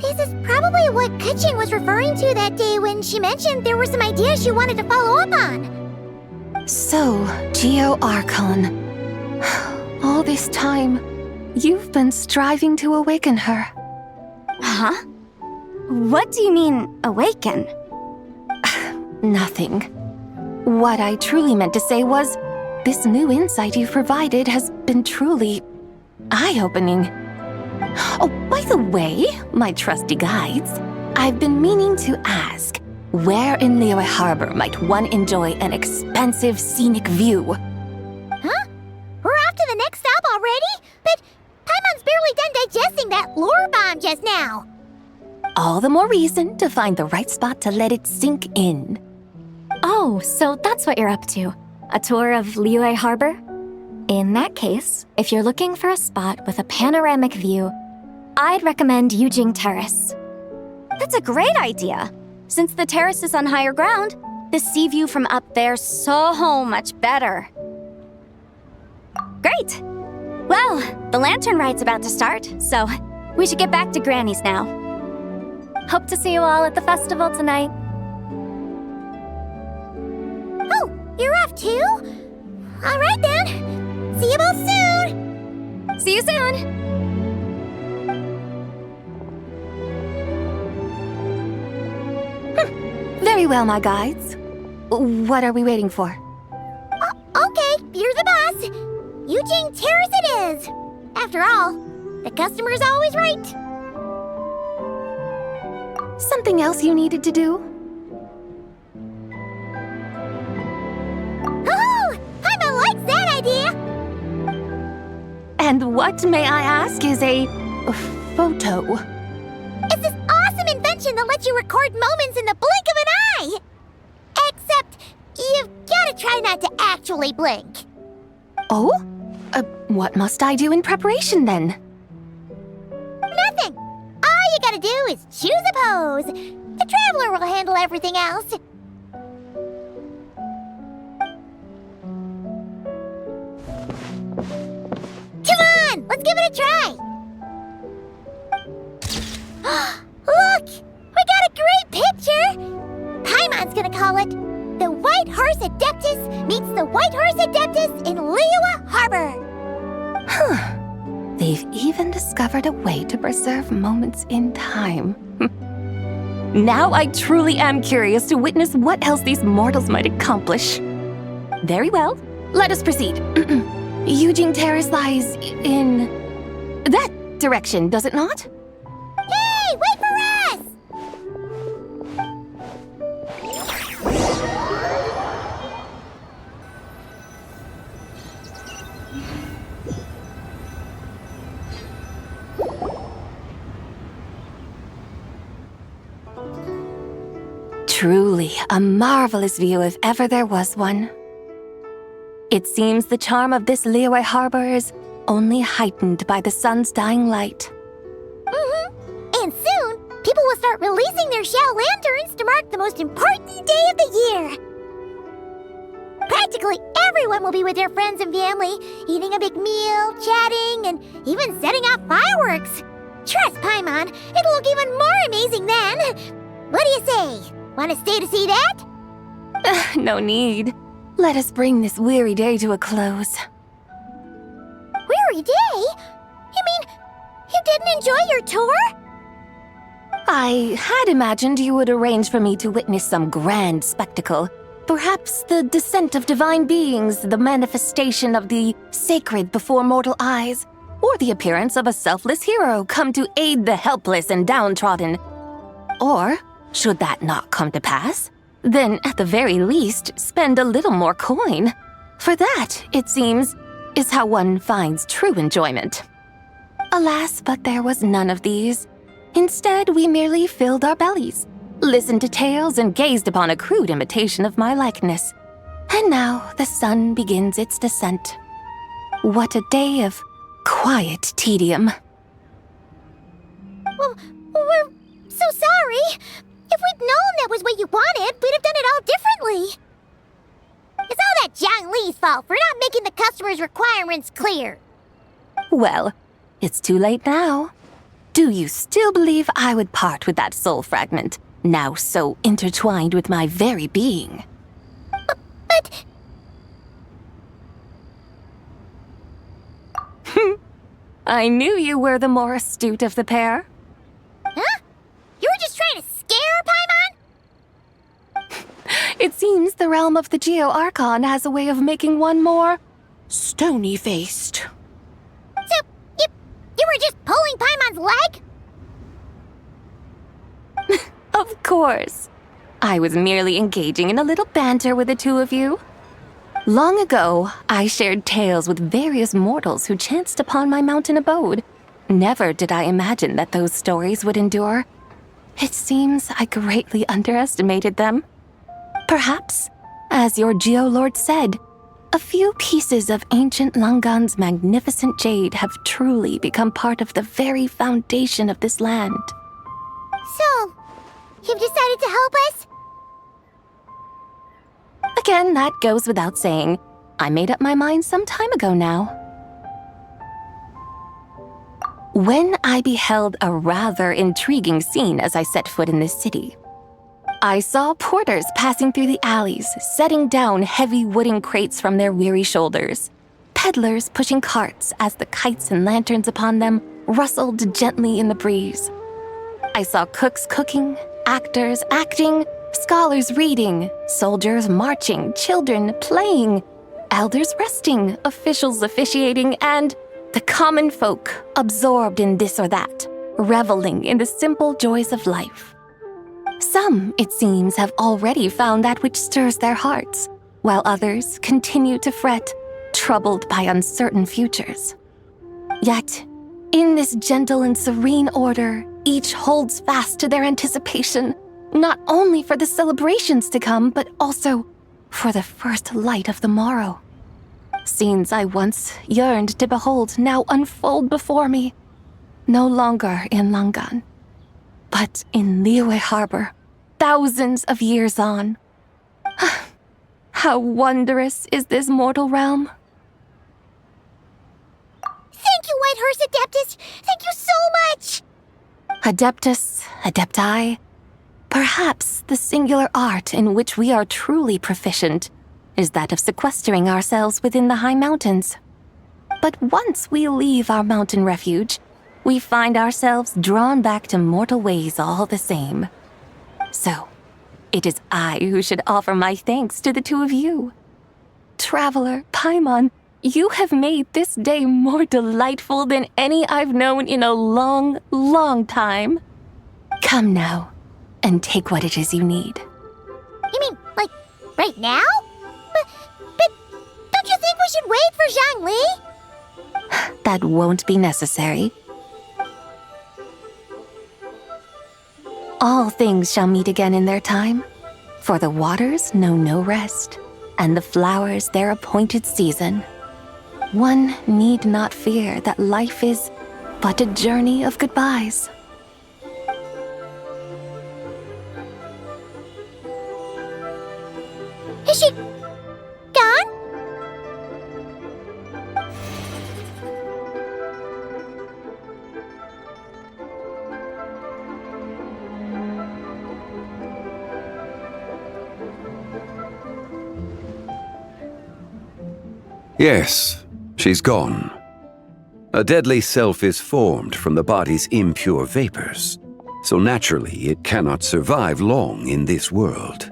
This is probably what Keqing was referring to that day when she mentioned there were some ideas she wanted to follow up on. So, Geo Archon. All this time, you've been striving to awaken her. Huh? What do you mean, awaken? Nothing. What I truly meant to say was, this new insight you've provided has been truly eye-opening. Oh, by the way, my trusty guides, I've been meaning to ask, where in Liyue Harbor might one enjoy an expansive scenic view? Huh? We're off to the next stop all the more reason to find the right spot to let it sink in. Oh, so that's what you're up to. A tour of Liyue Harbor? In that case, if you're looking for a spot with a panoramic view, I'd recommend Yujing Terrace. That's a great idea. Since the terrace is on higher ground, the sea view from up there's so much better. Great! Well, the lantern ride's about to start, so we should get back to Granny's now. Hope to see you all at the festival tonight. Oh, you're off too? All right then. See you both soon. See you soon! Very well, my guides. What are we waiting for? Okay, you're the boss. Yujing Terrace it is. After all, the customer's always right. Something else you needed to do? Oh, Paimon likes that idea. And what, may I ask, is a photo? It's this awesome invention that lets you record moments in the blink of an eye. Except, you've gotta try not to actually blink. Oh? What must I do in preparation then? Nothing. All you gotta do is choose a pose. The Traveler will handle everything else. Come on, let's give it a try. Look, we got a great picture. Paimon's gonna call it The White Horse Adeptus Meets the White Horse Adeptus in Liyue Harbor. Huh. They've even discovered a way to preserve moments in time. Now I truly am curious to witness what else these mortals might accomplish. Very well, let us proceed. Yujing Terrace lies in that direction, does it not? Hey, wait for us! Truly a marvelous view if ever there was one. It seems the charm of this Liyue Harbor is only heightened by the sun's dying light. And soon, people will start releasing their Xiao lanterns to mark the most important day of the year. Practically everyone will be with their friends and family, eating a big meal, chatting, and even setting off fireworks. Trust Paimon, it'll look even more amazing then. What do you say? Want to stay to see that? No need. Let us bring this weary day to a close. Weary day? You mean you didn't enjoy your tour? I had imagined you would arrange for me to witness some grand spectacle. Perhaps the descent of divine beings, the manifestation of the sacred before mortal eyes, or the appearance of a selfless hero come to aid the helpless and downtrodden. Or, should that not come to pass, then at the very least spend a little more coin. For that, it seems, is how one finds true enjoyment. Alas, but there was none of these. Instead, we merely filled our bellies, listened to tales, and gazed upon a crude imitation of my likeness. And now the sun begins its descent. What a day of quiet tedium. Well, we're so sorry. If we'd known that was what you wanted, we'd have done it all differently. It's all that Jiang Li's fault for not making the customer's requirements clear. Well, it's too late now. Do you still believe I would part with that soul fragment, now so intertwined with my very being? But... I knew you were the more astute of the pair. Huh? You were just trying to scare Paimon? It seems the realm of the Geo-Archon has a way of making one more stony-faced. So, you were just pulling Paimon's leg? Of course. I was merely engaging in a little banter with the two of you. Long ago, I shared tales with various mortals who chanced upon my mountain abode. Never did I imagine that those stories would endure. It seems I greatly underestimated them. Perhaps, as your Geolord said, a few pieces of ancient Langan's magnificent jade have truly become part of the very foundation of this land. So, you've decided to help us? Again, that goes without saying. I made up my mind some time ago now. When I beheld a rather intriguing scene as I set foot in this city, I saw porters passing through the alleys, setting down heavy wooden crates from their weary shoulders, peddlers pushing carts as the kites and lanterns upon them rustled gently in the breeze. I saw cooks cooking, actors acting, scholars reading, soldiers marching, children playing, elders resting, officials officiating, and the common folk absorbed in this or that, reveling in the simple joys of life. Some, it seems, have already found that which stirs their hearts, while others continue to fret, troubled by uncertain futures. Yet, in this gentle and serene order, each holds fast to their anticipation, not only for the celebrations to come, but also for the first light of the morrow. Scenes I once yearned to behold now unfold before me, no longer in Langan, but in Liyue Harbor, thousands of years on. How wondrous is this mortal realm! Thank you, Whitehorse Adeptus! Thank you so much! Adeptus, Adepti, perhaps the singular art in which we are truly proficient is that of sequestering ourselves within the high mountains. But once we leave our mountain refuge, we find ourselves drawn back to mortal ways all the same. So, it is I who should offer my thanks to the two of you. Traveler, Paimon, you have made this day more delightful than any I've known in a long, long time. Come now, and take what it is you need. You mean, like, right now? But don't you think we should wait for Zhangli? That won't be necessary. All things shall meet again in their time, for the waters know no rest, and the flowers their appointed season. One need not fear that life is but a journey of goodbyes. Is she gone? Yes, she's gone. A deadly self is formed from the body's impure vapors, so naturally it cannot survive long in this world.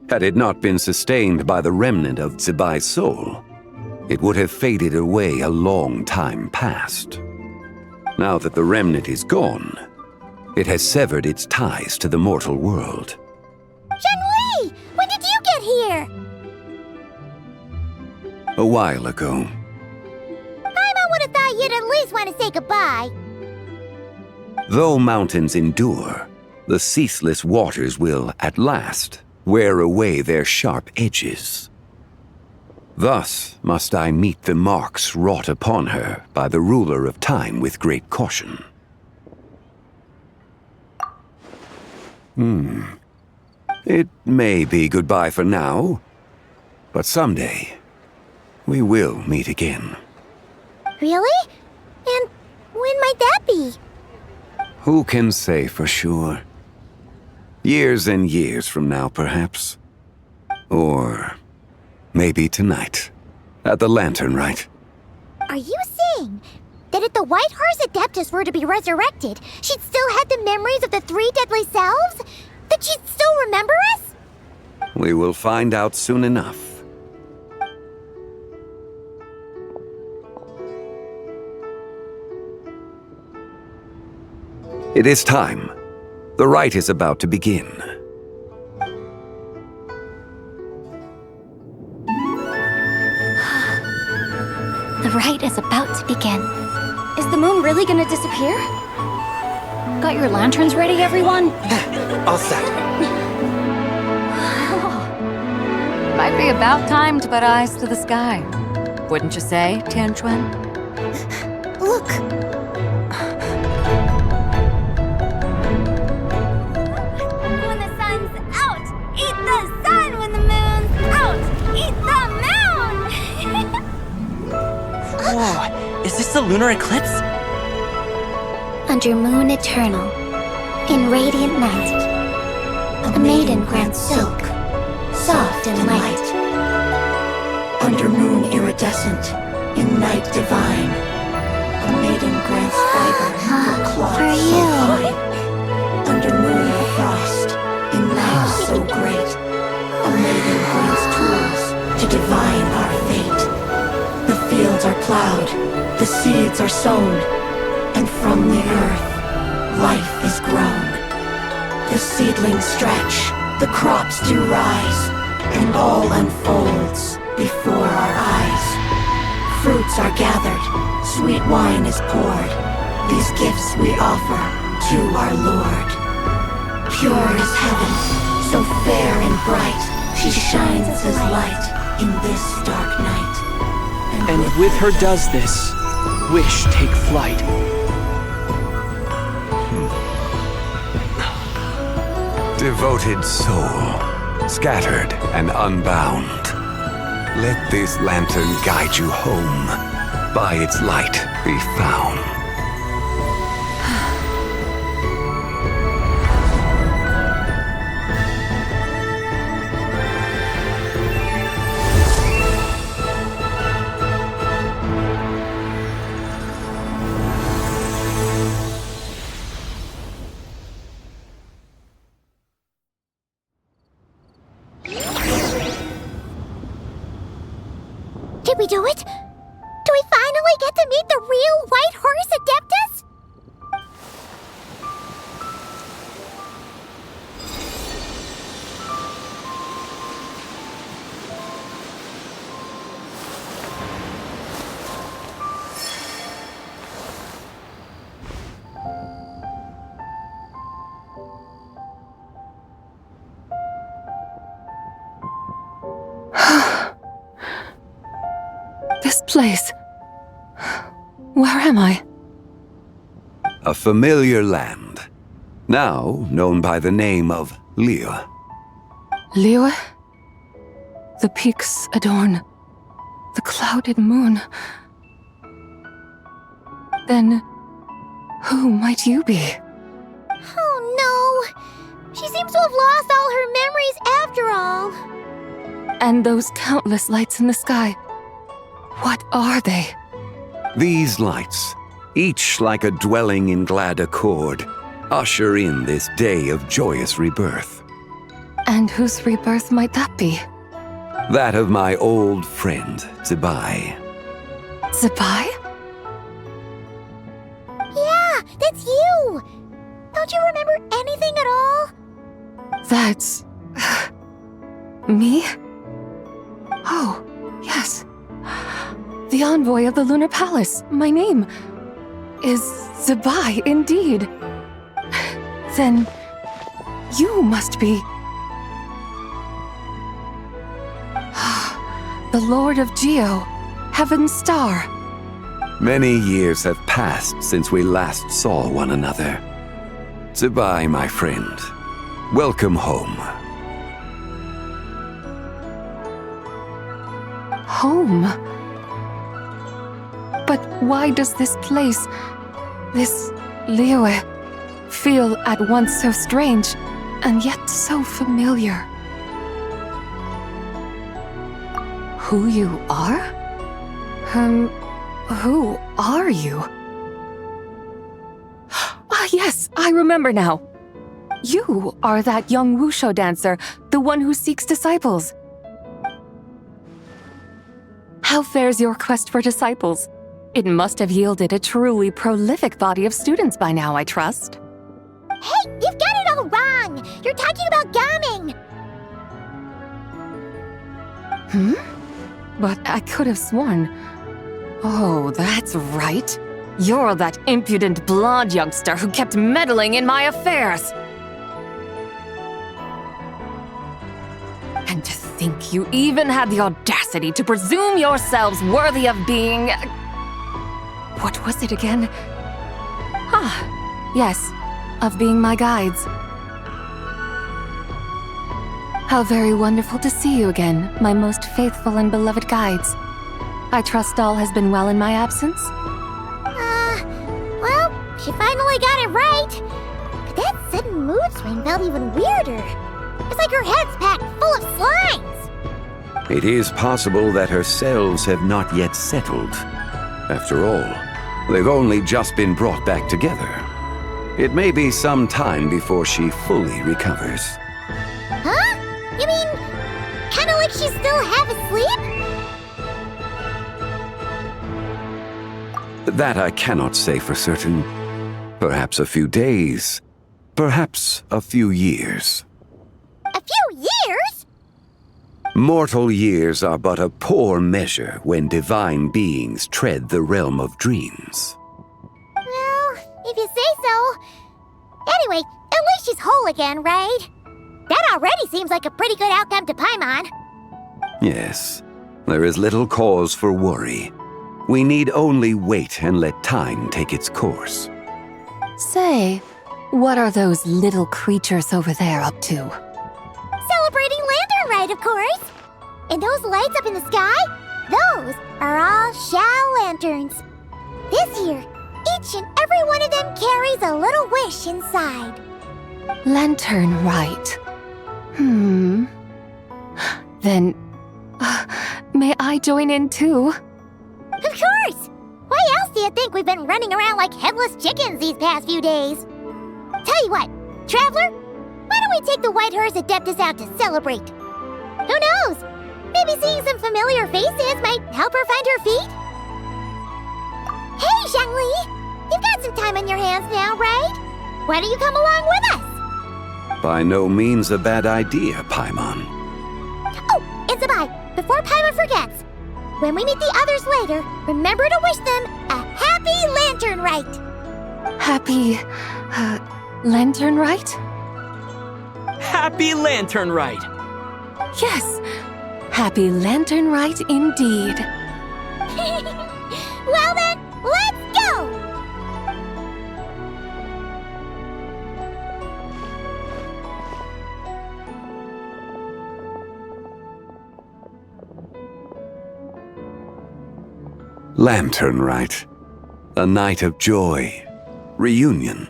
Had it not been sustained by the remnant of Zibai's soul, it would have faded away a long time past. Now that the remnant is gone, it has severed its ties to the mortal world. Zhangli! When did you get here? A while ago. Paimon would have thought you'd at least want to say goodbye. Though mountains endure, the ceaseless waters will, at last, wear away their sharp edges. Thus must I meet the marks wrought upon her by the ruler of time with great caution. It may be goodbye for now, but someday we will meet again. Really? And when might that be? Who can say for sure? Years and years from now, perhaps. Or maybe tonight, at the Lanternlit. Are you saying that if the Whitehorse Adeptus were to be resurrected, she'd still have the memories of the three deadly selves? That she'd still remember us? We will find out soon enough. It is time. The rite is about to begin. The rite is about to begin. Is the moon really gonna disappear? Got your lanterns ready, everyone? All set. Might be about time to put eyes to the sky. Wouldn't you say, Tianchuan? Look! When the sun's out, eat the sun. When the moon's out, eat the moon. Whoa, is this the lunar eclipse? Under moon eternal, in radiant night, a maiden grants silk, soft and light. Under moon iridescent, in night divine, a maiden grants fiber, cloth For so you. fine. Under moon of frost, in night so great, a maiden grants tools to divine our fate. The fields are plowed, the seeds are sown, and from the earth, life is grown. The seedlings stretch, the crops do rise, and all unfolds before our eyes. Fruits are gathered, sweet wine is poured. These gifts we offer to our Lord. Pure is heaven, so fair and bright, she shines as light in this dark night. And with her does this, wish take flight. Devoted soul, scattered and unbound, let this lantern guide you home, by its light be found. Did we do it? Do we finally get to meet the real White Horse Adeptus? This place. Where am I? A familiar land, now known by the name of Liyue. Liyue? The peaks adorn the clouded moon. Then, who might you be? Oh no! She seems to have lost all her memories after all. And those countless lights in the sky. What are they? These lights, each like a dwelling in glad accord, usher in this day of joyous rebirth. And whose rebirth might that be? That of my old friend, Zibai. Zibai? Yeah, that's you! Don't you remember anything at all? That's... me? Oh, yes. The envoy of the Lunar Palace. My name is Zibai, indeed. Then you must be... the Lord of Geo, Heaven's Star. Many years have passed since we last saw one another. Zibai, my friend, welcome home. Home? But why does this place, this Liyue, feel at once so strange and yet so familiar? Who you are? Who are you? Ah, yes, I remember now. You are that young wushu dancer, the one who seeks disciples. How fares your quest for disciples? It must have yielded a truly prolific body of students by now, I trust. Hey, you've got it all wrong! You're talking about gaming! But I could have sworn... Oh, that's right. You're that impudent blonde youngster who kept meddling in my affairs. And to think you even had the audacity to presume yourselves worthy of being... What was it again? Yes, of being my guides. How very wonderful to see you again, my most faithful and beloved guides. I trust all has been well in my absence? Well, she finally got it right. But that sudden mood swing felt even weirder. It's like her head's packed full of slimes. It is possible that her cells have not yet settled. After all, they've only just been brought back together. It may be some time before she fully recovers. Huh? You mean, kinda like she's still half asleep? That I cannot say for certain. Perhaps a few days. Perhaps a few years. A few years? Mortal years are but a poor measure when divine beings tread the realm of dreams. Well, if you say so. Anyway, at least she's whole again, right? That already seems like a pretty good outcome to Paimon. Yes, there is little cause for worry. We need only wait and let time take its course. Say, what are those little creatures over there up to? Celebrating Lanternlit, of course. And those lights up in the sky? Those are all Shao lanterns. This year, each and every one of them carries a little wish inside. Lanternlit. Then, may I join in too? Of course! Why else do you think we've been running around like headless chickens these past few days? Tell you what, Traveler, why don't we take the White Hearse Adeptus out to celebrate? Who knows? Maybe seeing some familiar faces might help her find her feet? Hey, Zhangli! You've got some time on your hands now, right? Why don't you come along with us? By no means a bad idea, Paimon. Oh, and Sabai, before Paimon forgets, when we meet the others later, remember to wish them a happy Lanternlit! Happy... Lanternlit? Happy Lanternlit! Yes! Happy Lanternlit indeed. Well then, let's go! Lanternlit. A night of joy, reunion,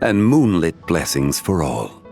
and moonlit blessings for all.